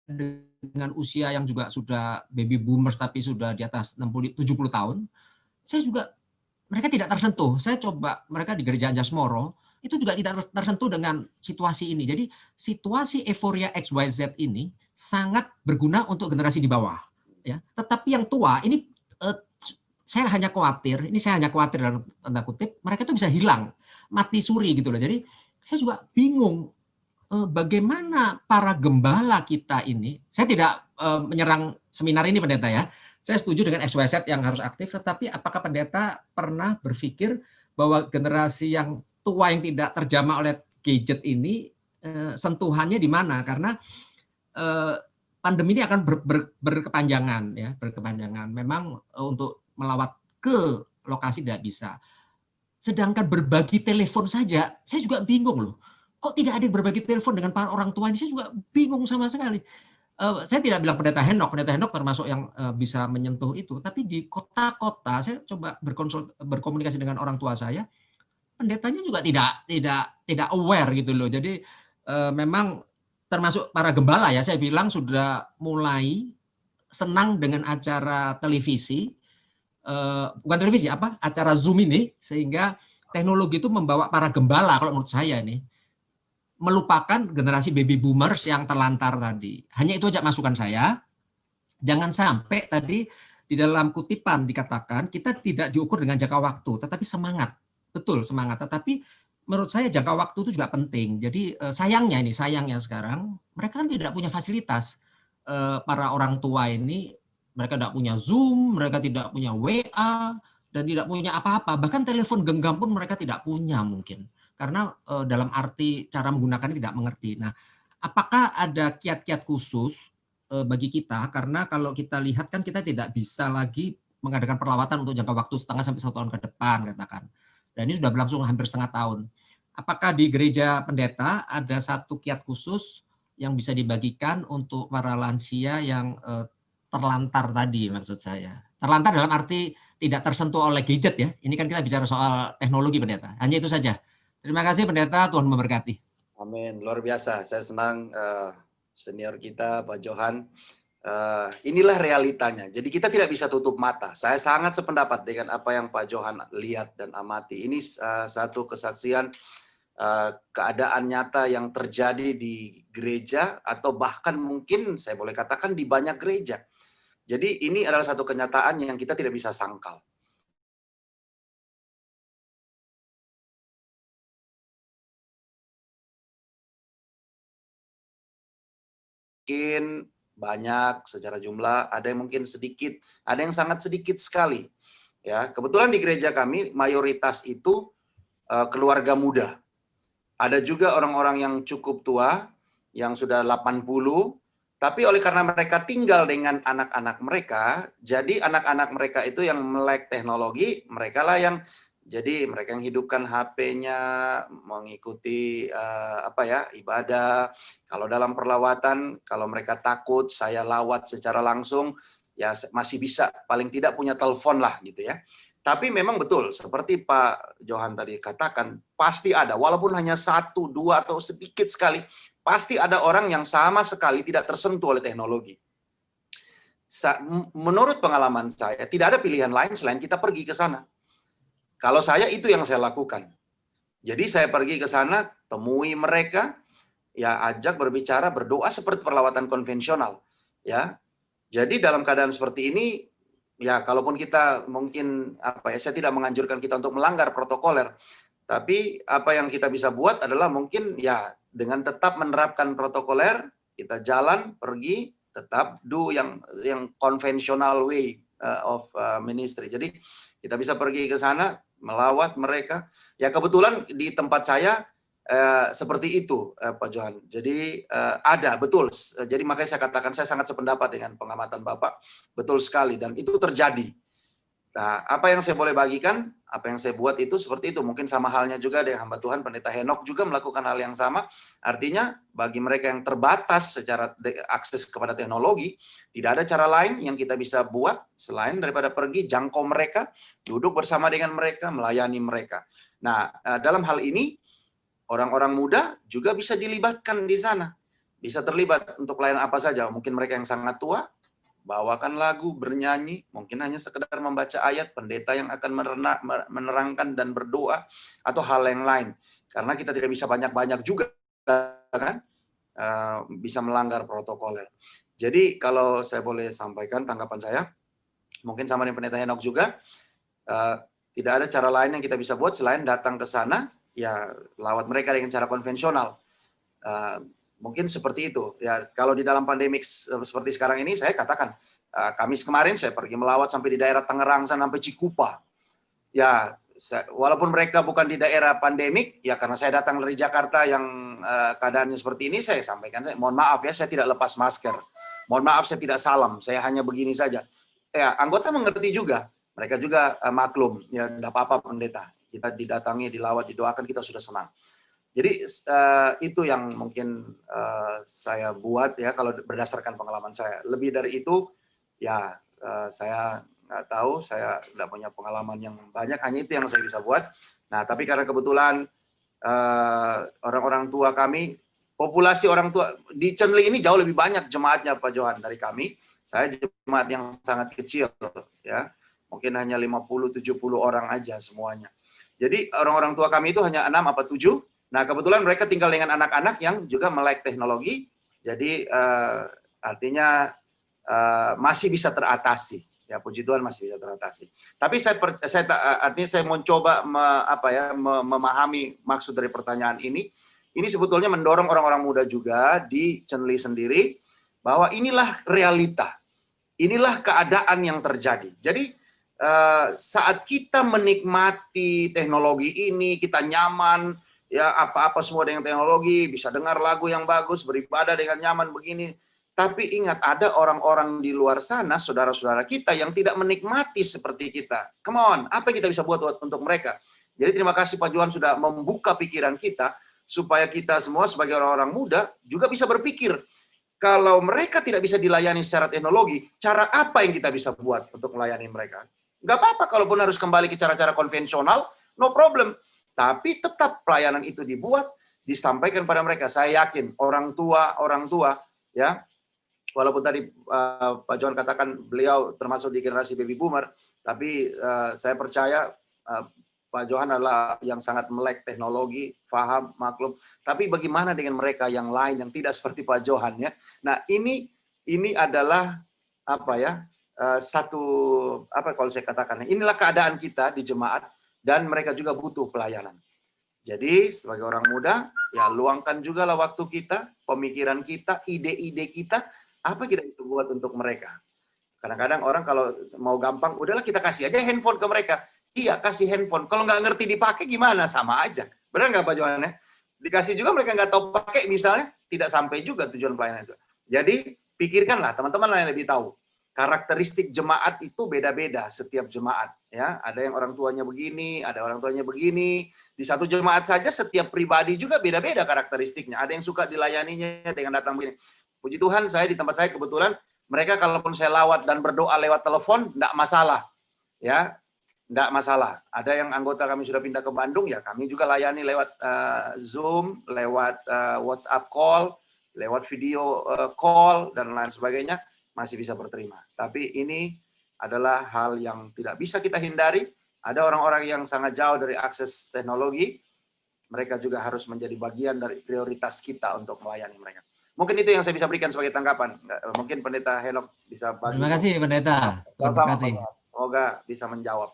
dengan usia yang juga sudah baby boomers tapi sudah di atas 60-70 tahun. Saya juga mereka tidak tersentuh. Saya coba mereka di gereja Anjasmoro itu juga tidak tersentuh dengan situasi ini. Jadi situasi euforia XYZ ini sangat berguna untuk generasi di bawah. Ya, tetapi yang tua ini saya hanya khawatir dalam tanda kutip mereka itu bisa hilang, mati suri gitu loh. Jadi saya juga bingung bagaimana para gembala kita ini. Saya tidak menyerang seminar ini pendeta ya. Saya setuju dengan XYZ yang harus aktif, tetapi apakah pendeta pernah berpikir bahwa generasi yang tua yang tidak terjamah oleh gadget ini sentuhannya di mana? Karena pandemi ini akan berkepanjangan ya, berkepanjangan. Memang untuk melawat ke lokasi tidak bisa. Sedangkan berbagi telepon saja, saya juga bingung loh. Kok tidak ada yang berbagi telepon dengan para orang tua ini? Saya juga bingung sama sekali. Saya tidak bilang pendeta Henok termasuk yang bisa menyentuh itu, tapi di kota-kota saya coba berkomunikasi dengan orang tua saya, pendetanya juga tidak aware gitu loh. Jadi memang termasuk para gembala ya, saya bilang sudah mulai senang dengan acara televisi, bukan televisi acara Zoom ini, sehingga teknologi itu membawa para gembala kalau menurut saya ini melupakan generasi baby boomers yang terlantar tadi. Hanya itu aja masukan saya. Jangan sampai tadi di dalam kutipan dikatakan kita tidak diukur dengan jangka waktu, tetapi semangat. Betul, semangat. Tetapi menurut saya jangka waktu itu juga penting. Jadi sayangnya sekarang mereka kan tidak punya fasilitas. Para orang tua ini mereka tidak punya Zoom, mereka tidak punya WA, dan tidak punya apa-apa. Bahkan telepon genggam pun mereka tidak punya mungkin. Karena dalam arti cara menggunakannya tidak mengerti. Nah, apakah ada kiat-kiat khusus bagi kita? Karena kalau kita lihat kan kita tidak bisa lagi mengadakan perlawatan untuk jangka waktu setengah sampai 1 tahun ke depan katakan. Dan ini sudah berlangsung hampir setengah tahun. Apakah di gereja pendeta ada satu kiat khusus yang bisa dibagikan untuk para lansia yang terlantar tadi maksud saya? Terlantar dalam arti tidak tersentuh oleh gadget ya. Ini kan kita bicara soal teknologi pendeta. Hanya itu saja. Terima kasih pendeta, Tuhan memberkati. Amin, luar biasa. Saya senang senior kita Pak Johan. Inilah realitanya. Jadi kita tidak bisa tutup mata. Saya sangat sependapat dengan apa yang Pak Johan lihat dan amati. Ini satu kesaksian keadaan nyata yang terjadi di gereja atau bahkan mungkin saya boleh katakan di banyak gereja. Jadi ini adalah satu kenyataan yang kita tidak bisa sangkal. Mungkin banyak secara jumlah, ada yang mungkin sedikit, ada yang sangat sedikit sekali. Ya, kebetulan di gereja kami mayoritas itu keluarga muda. Ada juga orang-orang yang cukup tua, yang sudah 80, tapi oleh karena mereka tinggal dengan anak-anak mereka, jadi anak-anak mereka itu yang melek teknologi, mereka lah yang jadi mereka yang hidupkan HP-nya, mengikuti ibadah. Kalau dalam perlawatan, kalau mereka takut saya lawat secara langsung, ya masih bisa paling tidak punya telepon lah gitu ya. Tapi memang betul seperti Pak Johan tadi katakan, pasti ada walaupun hanya 1, 2 atau sedikit sekali, pasti ada orang yang sama sekali tidak tersentuh oleh teknologi. Menurut pengalaman saya, tidak ada pilihan lain selain kita pergi ke sana. Kalau saya itu yang saya lakukan. Jadi saya pergi ke sana, temui mereka, ya ajak berbicara, berdoa seperti perlawatan konvensional, ya. Jadi dalam keadaan seperti ini, ya kalaupun kita mungkin saya tidak menganjurkan kita untuk melanggar protokoler, tapi apa yang kita bisa buat adalah mungkin ya dengan tetap menerapkan protokoler, kita jalan pergi tetap do yang conventional way of ministry. Jadi kita bisa pergi ke sana melawat mereka. Ya kebetulan di tempat saya seperti itu, Pak Johan. Jadi ada, betul. Jadi makanya saya katakan saya sangat sependapat dengan pengamatan Bapak. Betul sekali, dan itu terjadi. Nah, apa yang saya boleh bagikan, apa yang saya buat itu seperti itu. Mungkin sama halnya juga dengan hamba Tuhan, Pendeta Henok juga melakukan hal yang sama. Artinya, bagi mereka yang terbatas secara akses kepada teknologi, tidak ada cara lain yang kita bisa buat selain daripada pergi, jangkau mereka, duduk bersama dengan mereka, melayani mereka. Nah, dalam hal ini, orang-orang muda juga bisa dilibatkan di sana. Bisa terlibat untuk pelayanan apa saja. Mungkin mereka yang sangat tua, bawakan lagu, bernyanyi, mungkin hanya sekedar membaca ayat, pendeta yang akan menerangkan dan berdoa, atau hal yang lain. Karena kita tidak bisa banyak-banyak juga, kan? Bisa melanggar protokoler. Jadi kalau saya boleh sampaikan tanggapan saya, mungkin sama dengan Pendeta Henok juga, tidak ada cara lain yang kita bisa buat selain datang ke sana, ya lawat mereka dengan cara konvensional. Mungkin seperti itu. Ya, kalau di dalam pandemik seperti sekarang ini, saya katakan, Kamis kemarin saya pergi melawat sampai di daerah Tangerang sampai Cikupa. Ya, walaupun mereka bukan di daerah pandemik, ya karena saya datang dari Jakarta yang keadaannya seperti ini, saya sampaikan, mohon maaf ya, saya tidak lepas masker. Mohon maaf, saya tidak salam, saya hanya begini saja. Ya, anggota mengerti juga, mereka juga maklum, ya tidak apa-apa pendeta. Kita didatangi, dilawat, didoakan, kita sudah senang. Jadi itu yang mungkin saya buat ya kalau berdasarkan pengalaman saya. Lebih dari itu ya saya nggak tahu, saya tidak punya pengalaman yang banyak, hanya itu yang saya bisa buat. Nah tapi karena kebetulan orang-orang tua kami, populasi orang tua di Chenli ini jauh lebih banyak jemaatnya Pak Johan dari kami. Saya jemaat yang sangat kecil ya, mungkin hanya 50-70 orang aja semuanya. Jadi orang-orang tua kami itu hanya 6 apa 7. Nah, kebetulan mereka tinggal dengan anak-anak yang juga melek teknologi, jadi artinya masih bisa teratasi. Ya, puji Tuhan masih bisa teratasi. Tapi artinya saya mau coba memahami maksud dari pertanyaan ini. Ini sebetulnya mendorong orang-orang muda juga di Chenli sendiri, bahwa inilah realita. Inilah keadaan yang terjadi. Jadi, saat kita menikmati teknologi ini, kita nyaman, ya apa-apa semua dengan teknologi, bisa dengar lagu yang bagus, beribadah dengan nyaman begini. Tapi ingat, ada orang-orang di luar sana, saudara-saudara kita yang tidak menikmati seperti kita. Come on, apa yang kita bisa buat untuk mereka? Jadi terima kasih Pak Johan sudah membuka pikiran kita, supaya kita semua sebagai orang-orang muda juga bisa berpikir, kalau mereka tidak bisa dilayani secara teknologi, cara apa yang kita bisa buat untuk melayani mereka? Nggak apa-apa, kalaupun harus kembali ke cara-cara konvensional, no problem. Tapi tetap pelayanan itu dibuat, disampaikan pada mereka. Saya yakin orang tua, ya, walaupun tadi Pak Johan katakan beliau termasuk di generasi baby boomer, tapi saya percaya Pak Johan adalah yang sangat melek teknologi, paham, maklum. Tapi bagaimana dengan mereka yang lain yang tidak seperti Pak Johan ya? Nah ini adalah kalau saya katakan, inilah keadaan kita di jemaat. Dan mereka juga butuh pelayanan. Jadi sebagai orang muda, ya luangkan juga lah waktu kita, pemikiran kita, ide-ide kita, apa kita bisa buat untuk mereka. Kadang-kadang orang kalau mau gampang, udahlah kita kasih aja handphone ke mereka. Iya, kasih handphone. Kalau nggak ngerti dipakai gimana? Sama aja. Benar nggak Pak Johan? Dikasih juga mereka nggak tahu pakai misalnya, tidak sampai juga tujuan pelayanan itu. Jadi pikirkanlah, teman-teman yang lebih tahu. Karakteristik jemaat itu beda-beda setiap jemaat ya, ada yang orang tuanya begini, ada orang tuanya begini. Di satu jemaat saja setiap pribadi juga beda-beda karakteristiknya. Ada yang suka dilayaninya dengan datang begini. Puji Tuhan, saya di tempat saya kebetulan mereka kalaupun saya lawat dan berdoa lewat telepon enggak masalah. Ya, enggak masalah. Ada yang anggota kami sudah pindah ke Bandung ya, kami juga layani lewat Zoom, lewat WhatsApp call, lewat video call dan lain sebagainya. Masih bisa berterima. Tapi ini adalah hal yang tidak bisa kita hindari. Ada orang-orang yang sangat jauh dari akses teknologi. Mereka juga harus menjadi bagian dari prioritas kita untuk melayani mereka. Mungkin itu yang saya bisa berikan sebagai tanggapan. Mungkin Pendeta Henok bisa bagi. Terima kasih Pendeta. Sama-sama, semoga bisa menjawab.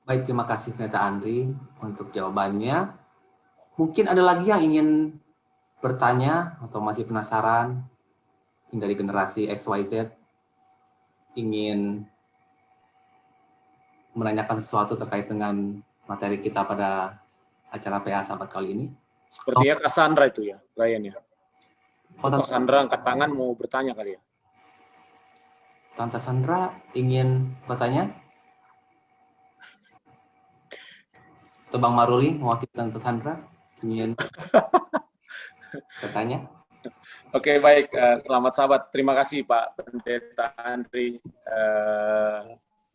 Baik, terima kasih Pendeta Andri untuk jawabannya. Mungkin ada lagi yang ingin bertanya atau masih penasaran dari generasi XYZ, ingin menanyakan sesuatu terkait dengan materi kita pada acara PA Sahabat kali ini? Sepertinya Cassandra itu ya, Ryan ya. Tante Cassandra angkat tangan mau bertanya kali ya. Tante Sandra ingin bertanya? Atau Bang Maruli mewakili Tante Sandra ingin bertanya? Oke, baik. Selamat sahabat. Terima kasih Pak Pendeta Andri.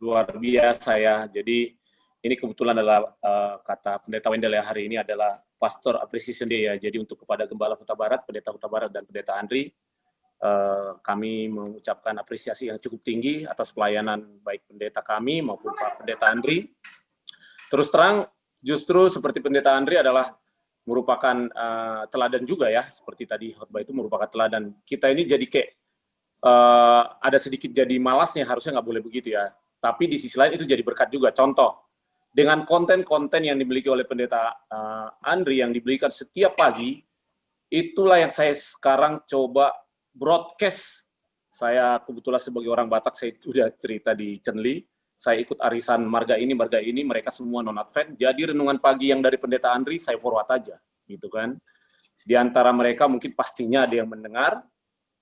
Luar biasa ya. Jadi ini kebetulan adalah kata Pendeta Wendel ya, hari ini adalah Pastor Appreciation Day ya. Jadi untuk kepada Gembala Huta Barat, Pendeta Huta Barat, dan Pendeta Andri, kami mengucapkan apresiasi yang cukup tinggi atas pelayanan baik pendeta kami maupun Pak Pendeta Andri. Terus terang, justru seperti Pendeta Andri adalah merupakan teladan juga ya, seperti tadi khotbah itu merupakan teladan. Kita ini jadi kayak ada sedikit jadi malasnya, harusnya nggak boleh begitu ya. Tapi di sisi lain itu jadi berkat juga. Contoh, dengan konten-konten yang dimiliki oleh Pendeta Andri yang diberikan setiap pagi, itulah yang saya sekarang coba broadcast. Saya kebetulan sebagai orang Batak, saya sudah cerita di Cenli, saya ikut arisan marga ini, mereka semua non-Advent. Jadi renungan pagi yang dari Pendeta Andri, saya forward aja, gitu kan. Di antara mereka mungkin pastinya ada yang mendengar,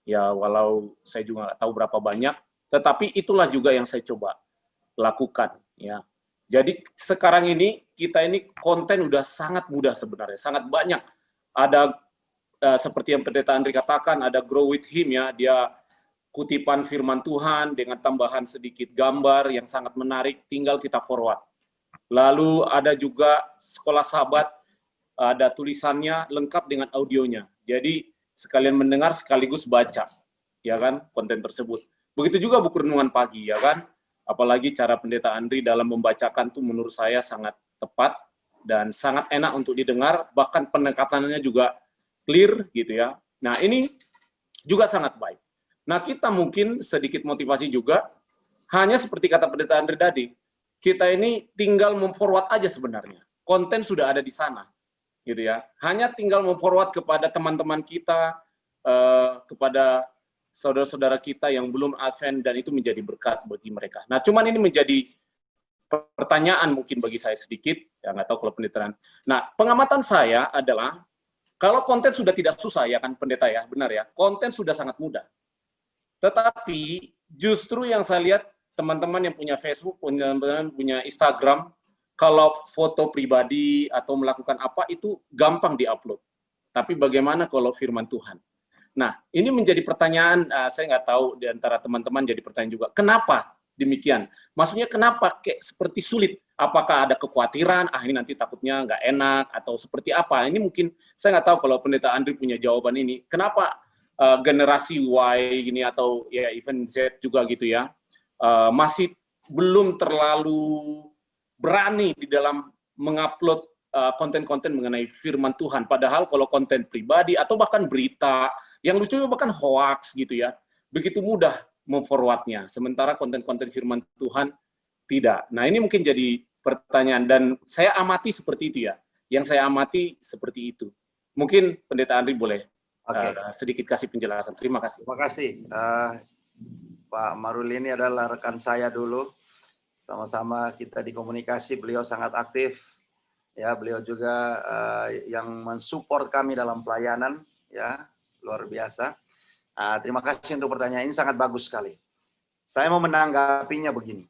ya walau saya juga nggak tahu berapa banyak, tetapi itulah juga yang saya coba lakukan, ya. Jadi sekarang ini, kita ini konten udah sangat mudah sebenarnya, sangat banyak. Ada seperti yang Pendeta Andri katakan, ada Grow With Him ya, dia kutipan firman Tuhan dengan tambahan sedikit gambar yang sangat menarik, tinggal kita forward. Lalu ada juga Sekolah Sahabat, ada tulisannya lengkap dengan audionya. Jadi sekalian mendengar sekaligus baca, ya kan, konten tersebut. Begitu juga buku renungan pagi, ya kan. Apalagi cara Pendeta Andri dalam membacakan tuh menurut saya sangat tepat dan sangat enak untuk didengar, bahkan pendekatannya juga clear gitu ya. Nah, ini juga sangat baik. Nah, kita mungkin sedikit motivasi juga, hanya seperti kata Pendeta Andri tadi, kita ini tinggal memforward aja sebenarnya. Konten sudah ada di sana, gitu ya. Hanya tinggal memforward kepada teman-teman kita, kepada saudara-saudara kita yang belum Advent, dan itu menjadi berkat bagi mereka. Nah, cuman ini menjadi pertanyaan mungkin bagi saya sedikit, ya nggak tahu kalau pendeta. Nah, pengamatan saya adalah, kalau konten sudah tidak susah, ya kan pendeta ya, benar ya, konten sudah sangat mudah. Tetapi justru yang saya lihat teman-teman yang punya Facebook, punya Instagram, kalau foto pribadi atau melakukan apa itu gampang diupload. Tapi bagaimana kalau firman Tuhan? Nah, ini menjadi pertanyaan, saya nggak tahu di antara teman-teman jadi pertanyaan juga. Kenapa demikian? Maksudnya kenapa kayak seperti sulit? Apakah ada kekhawatiran, ini nanti takutnya nggak enak, atau seperti apa? Ini mungkin, saya nggak tahu kalau Pendeta Andri punya jawaban ini. Kenapa generasi Y gini, atau ya even Z juga gitu ya, masih belum terlalu berani di dalam mengupload konten-konten mengenai firman Tuhan. Padahal kalau konten pribadi, atau bahkan berita, yang lucu bahkan hoax gitu ya, begitu mudah memforwardnya. Sementara konten-konten firman Tuhan tidak. Nah, ini mungkin jadi pertanyaan, dan saya amati seperti itu ya. Yang saya amati seperti itu. Mungkin Pendeta Andri boleh sedikit kasih penjelasan. Terima kasih. Terima kasih. Pak Maruli ini adalah rekan saya dulu. Sama-sama kita di komunikasi, beliau sangat aktif. Ya, beliau juga yang mensupport kami dalam pelayanan, ya, luar biasa. Terima kasih untuk pertanyaan ini, sangat bagus sekali. Saya mau menanggapinya begini.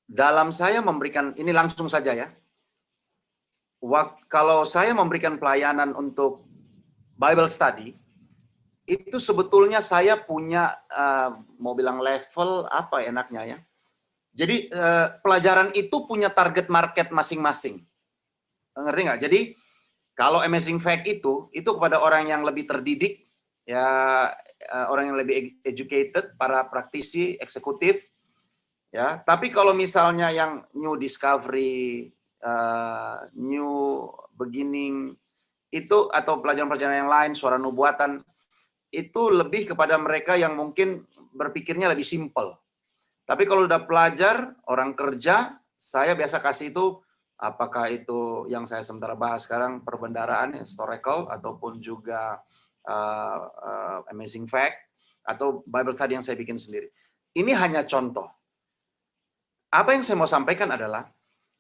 Dalam saya memberikan, ini langsung saja ya, kalau saya memberikan pelayanan untuk Bible study, itu sebetulnya saya punya, mau bilang level, apa enaknya ya. Jadi pelajaran itu punya target market masing-masing. Ngerti nggak? Jadi kalau Amazing Fact itu kepada orang yang lebih terdidik, ya orang yang lebih educated, para praktisi, eksekutif, ya. Tapi kalau misalnya yang new discovery, new beginning, itu atau pelajaran-pelajaran yang lain, suara nubuatan, itu lebih kepada mereka yang mungkin berpikirnya lebih simpel. Tapi kalau udah pelajar, orang kerja, saya biasa kasih itu, apakah itu yang saya sementara bahas sekarang, perbendaharaan, historical, ataupun juga amazing fact, atau Bible study yang saya bikin sendiri. Ini hanya contoh. Apa yang saya mau sampaikan adalah,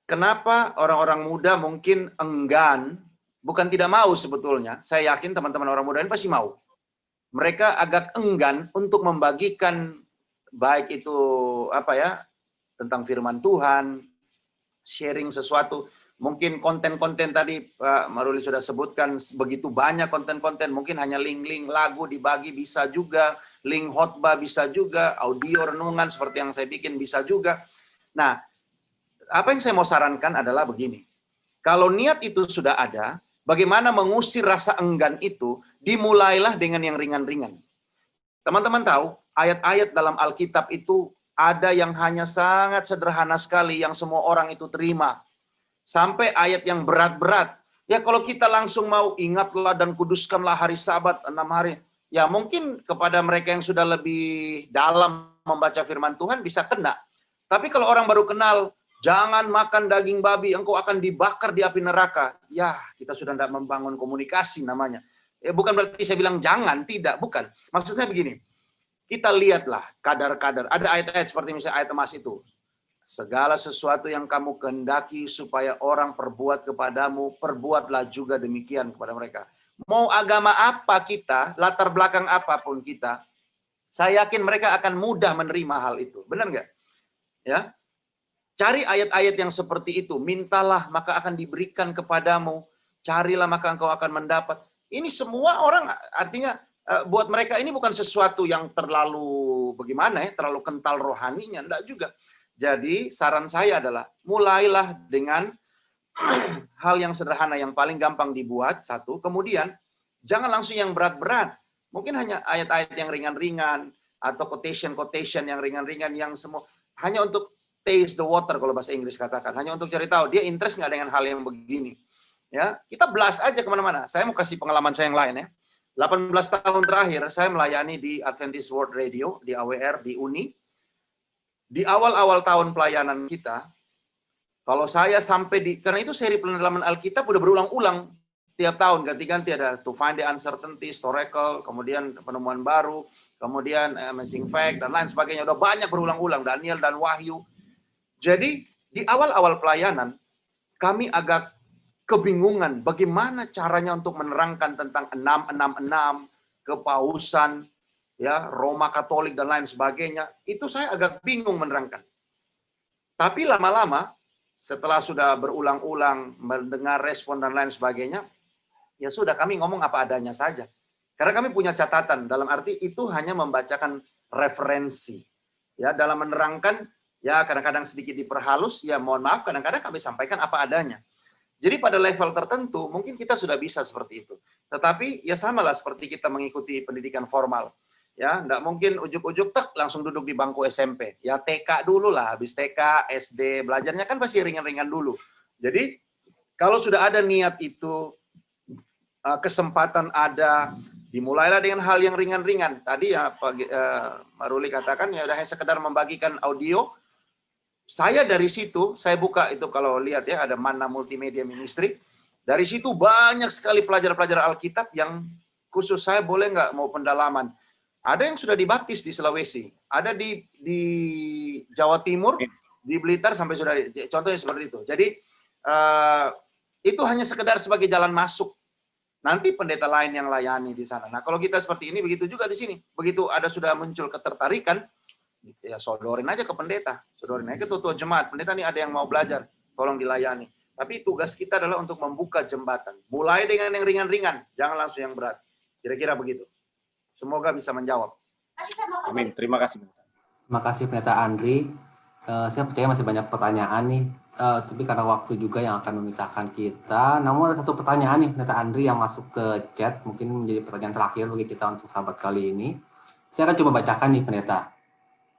kenapa orang-orang muda mungkin enggan, bukan tidak mau sebetulnya, saya yakin teman-teman orang muda ini pasti mau. Mereka agak enggan untuk membagikan, baik itu tentang firman Tuhan, sharing sesuatu. Mungkin konten-konten tadi Pak Maruli sudah sebutkan, begitu banyak konten-konten, mungkin hanya link-link lagu dibagi bisa juga, link khotbah bisa juga, audio renungan seperti yang saya bikin bisa juga. Nah, apa yang saya mau sarankan adalah begini. Kalau niat itu sudah ada, bagaimana mengusir rasa enggan itu, dimulailah dengan yang ringan-ringan. Teman-teman tahu, ayat-ayat dalam Alkitab itu ada yang hanya sangat sederhana sekali, yang semua orang itu terima. Sampai ayat yang berat-berat. Ya kalau kita langsung mau ingatlah dan kuduskanlah hari Sabat 6 hari. Ya mungkin kepada mereka yang sudah lebih dalam membaca firman Tuhan bisa kena. Tapi kalau orang baru kenal, jangan makan daging babi, engkau akan dibakar di api neraka. Ya, kita sudah tidak membangun komunikasi namanya. Bukan berarti saya bilang jangan, tidak, bukan. Maksud saya begini, kita lihatlah kadar-kadar. Ada ayat-ayat seperti misalnya ayat emas itu. Segala sesuatu yang kamu kehendaki supaya orang perbuat kepadamu, perbuatlah juga demikian kepada mereka. Mau agama apa kita, latar belakang apapun kita, saya yakin mereka akan mudah menerima hal itu. Benar nggak? Ya, cari ayat-ayat yang seperti itu. Mintalah maka akan diberikan kepadamu. Carilah maka engkau akan mendapat. Ini semua orang artinya buat mereka ini bukan sesuatu yang terlalu bagaimana ya, terlalu kental rohaninya, enggak juga. Jadi saran saya adalah mulailah dengan hal yang sederhana yang paling gampang dibuat satu, kemudian jangan langsung yang berat-berat. Mungkin hanya ayat-ayat yang ringan-ringan atau quotation yang ringan-ringan yang semua hanya untuk taste the water kalau bahasa Inggris katakan, hanya untuk cari tahu dia interest nggak dengan hal yang begini. Ya, kita blast aja kemana-mana. Saya mau kasih pengalaman saya yang lain ya. 18 tahun terakhir saya melayani di Adventist World Radio, di AWR, di Uni. Di awal-awal tahun pelayanan kita, kalau saya sampai karena itu seri pendalaman Alkitab udah berulang-ulang tiap tahun, ganti-ganti ada To Find the Uncertainty, Historical, kemudian penemuan baru, kemudian Amazing Fact, dan lain sebagainya. Udah banyak berulang-ulang, Daniel dan Wahyu. Jadi, di awal-awal pelayanan, kami agak kebingungan bagaimana caranya untuk menerangkan tentang 666, kepausan, ya, Roma Katolik dan lain sebagainya. Itu saya agak bingung menerangkan. Tapi lama-lama, setelah sudah berulang-ulang mendengar respon dan lain sebagainya, ya sudah kami ngomong apa adanya saja. Karena kami punya catatan, dalam arti itu hanya membacakan referensi. Ya, dalam menerangkan, ya kadang-kadang sedikit diperhalus, ya mohon maaf, kadang-kadang kami sampaikan apa adanya. Jadi pada level tertentu, mungkin kita sudah bisa seperti itu. Tetapi ya samalah seperti kita mengikuti pendidikan formal. Ya, enggak mungkin ujuk-ujuk langsung duduk di bangku SMP. Ya TK dulu lah, habis TK, SD, belajarnya kan pasti ringan-ringan dulu. Jadi kalau sudah ada niat itu, kesempatan ada, dimulailah dengan hal yang ringan-ringan. Tadi ya Pak Maruli katakan ya udah sekedar membagikan audio. Saya dari situ, saya buka itu kalau lihat ya ada Mana Multimedia Ministry. Dari situ banyak sekali pelajar-pelajar Alkitab yang khusus saya boleh nggak mau pendalaman. Ada yang sudah dibaptis di Sulawesi, ada di Jawa Timur, di Blitar sampai sudah, contohnya seperti itu. Jadi itu hanya sekedar sebagai jalan masuk. Nanti pendeta lain yang layani di sana. Nah kalau kita seperti ini, begitu juga di sini. Begitu ada sudah muncul ketertarikan, ya sodorin aja ke pendeta, sodorin aja ke tutua jemaat. Pendeta nih ada yang mau belajar, tolong dilayani. Tapi tugas kita adalah untuk membuka jembatan. Mulai dengan yang ringan-ringan, jangan langsung yang berat. Kira-kira begitu. Semoga bisa menjawab. Amin. Terima kasih. Terima kasih Pendeta Andri. Saya percaya masih banyak pertanyaan nih, tapi karena waktu juga yang akan memisahkan kita. Namun ada satu pertanyaan nih Pendeta Andri yang masuk ke chat, mungkin menjadi pertanyaan terakhir bagi kita untuk sahabat kali ini. Saya akan coba bacakan nih Pendeta.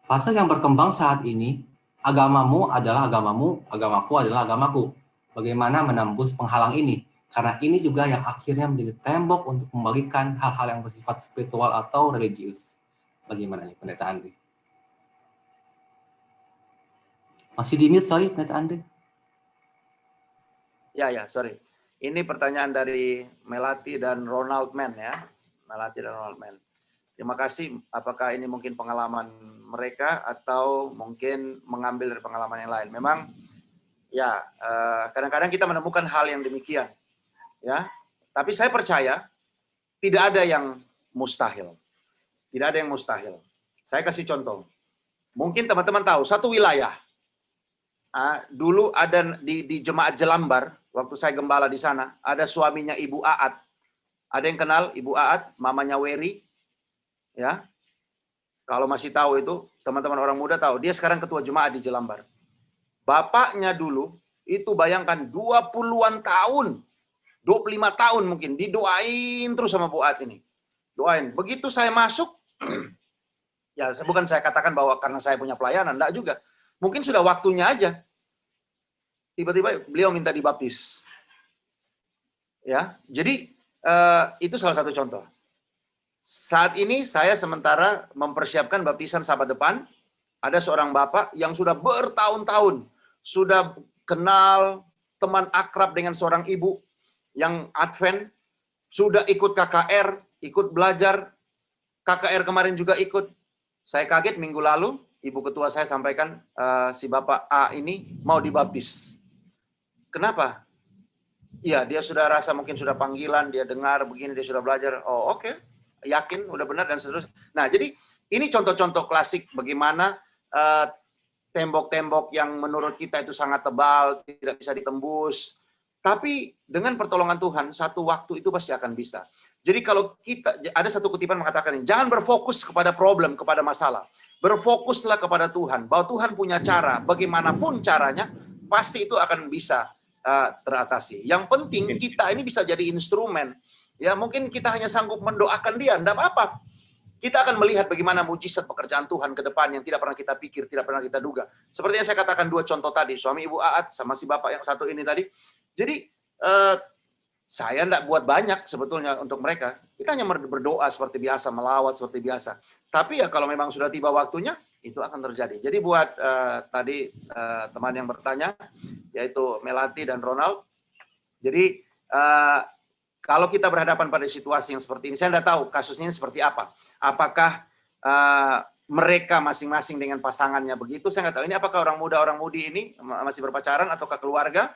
Pasal yang berkembang saat ini, agamamu adalah agamamu, agamaku adalah agamaku. Bagaimana menembus penghalang ini? Karena ini juga yang akhirnya menjadi tembok untuk membagikan hal-hal yang bersifat spiritual atau religius. Bagaimana nih, Pendeta Andri? Masih di mute, sorry, Pendeta Andri. Ya, sorry. Ini pertanyaan dari Melati dan Ronald Man ya. Melati dan Ronald Man. Terima kasih. Apakah ini mungkin pengalaman mereka atau mungkin mengambil dari pengalaman yang lain? Memang ya, kadang-kadang kita menemukan hal yang demikian. Ya, tapi saya percaya tidak ada yang mustahil. Tidak ada yang mustahil. Saya kasih contoh. Mungkin teman-teman tahu satu wilayah. Dulu ada di Jemaat Jelambar, waktu saya gembala di sana, ada suaminya Ibu Aat. Ada yang kenal Ibu Aat, mamanya Wery? Ya. Kalau masih tahu itu, teman-teman orang muda tahu. Dia sekarang ketua jemaat di Jelambar. Bapaknya dulu, itu bayangkan 20-an tahun. 25 tahun mungkin, didoain terus sama Bu At ini. Doain. Begitu saya masuk, ya bukan saya katakan bahwa karena saya punya pelayanan, enggak juga. Mungkin sudah waktunya aja. Tiba-tiba beliau minta dibaptis. Ya, jadi itu salah satu contoh. Saat ini saya sementara mempersiapkan baptisan Sabat depan. Ada seorang bapak yang sudah bertahun-tahun, sudah kenal, teman akrab dengan seorang ibu, yang Advent, sudah ikut KKR, ikut belajar, KKR kemarin juga ikut. Saya kaget minggu lalu, Ibu Ketua saya sampaikan, si Bapak A ini mau dibaptis. Kenapa? Iya, dia sudah rasa mungkin sudah panggilan, dia dengar begini, dia sudah belajar, oh oke, yakin, udah benar, dan seterusnya. Nah, jadi ini contoh-contoh klasik bagaimana tembok-tembok yang menurut kita itu sangat tebal, tidak bisa ditembus, tapi dengan pertolongan Tuhan, satu waktu itu pasti akan bisa. Jadi kalau kita, ada satu kutipan mengatakan ini, jangan berfokus kepada problem, kepada masalah. Berfokuslah kepada Tuhan, bahwa Tuhan punya cara, bagaimanapun caranya, pasti itu akan bisa teratasi. Yang penting kita ini bisa jadi instrumen. Ya mungkin kita hanya sanggup mendoakan dia, enggak apa-apa. Kita akan melihat bagaimana mujizat pekerjaan Tuhan ke depan yang tidak pernah kita pikir, tidak pernah kita duga. Seperti yang saya katakan dua contoh tadi, suami Ibu Aat sama si bapak yang satu ini tadi. Jadi saya enggak buat banyak sebetulnya untuk mereka. Kita hanya berdoa seperti biasa, melawat seperti biasa. Tapi ya kalau memang sudah tiba waktunya, itu akan terjadi. Jadi buat tadi teman yang bertanya, yaitu Melati dan Ronald. Jadi kalau kita berhadapan pada situasi yang seperti ini, saya tidak tahu kasusnya seperti apa. Apakah mereka masing-masing dengan pasangannya begitu? Saya nggak tahu. Ini apakah orang muda, orang mudi ini masih berpacaran ataukah keluarga?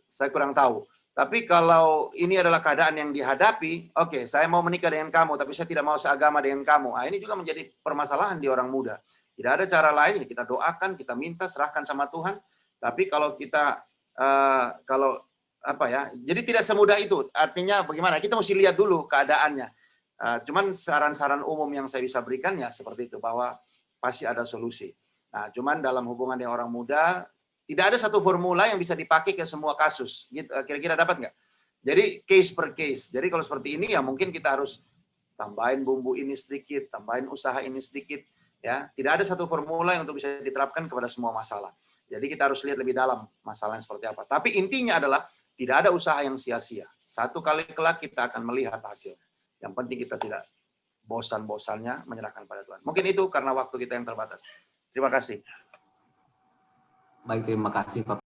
Saya kurang tahu. Tapi kalau ini adalah keadaan yang dihadapi, oke, saya mau menikah dengan kamu, tapi saya tidak mau seagama dengan kamu. Ini juga menjadi permasalahan di orang muda. Tidak ada cara lain, kita doakan, kita minta, serahkan sama Tuhan. Tapi kalau kita, jadi tidak semudah itu. Artinya bagaimana? Kita mesti lihat dulu keadaannya. Cuman saran-saran umum yang saya bisa berikan ya seperti itu, bahwa pasti ada solusi. Nah, cuman dalam hubungan dengan orang muda, tidak ada satu formula yang bisa dipakai ke semua kasus. Kira-kira dapat nggak? Jadi case per case. Jadi kalau seperti ini ya mungkin kita harus tambahin bumbu ini sedikit, tambahin usaha ini sedikit. Ya, tidak ada satu formula yang untuk bisa diterapkan kepada semua masalah. Jadi kita harus lihat lebih dalam masalahnya seperti apa. Tapi intinya adalah tidak ada usaha yang sia-sia. Satu kali kelak kita akan melihat hasil. Yang penting kita tidak bosan-bosannya menyerahkan pada Tuhan. Mungkin itu karena waktu kita yang terbatas. Terima kasih. Baik, terima kasih Pak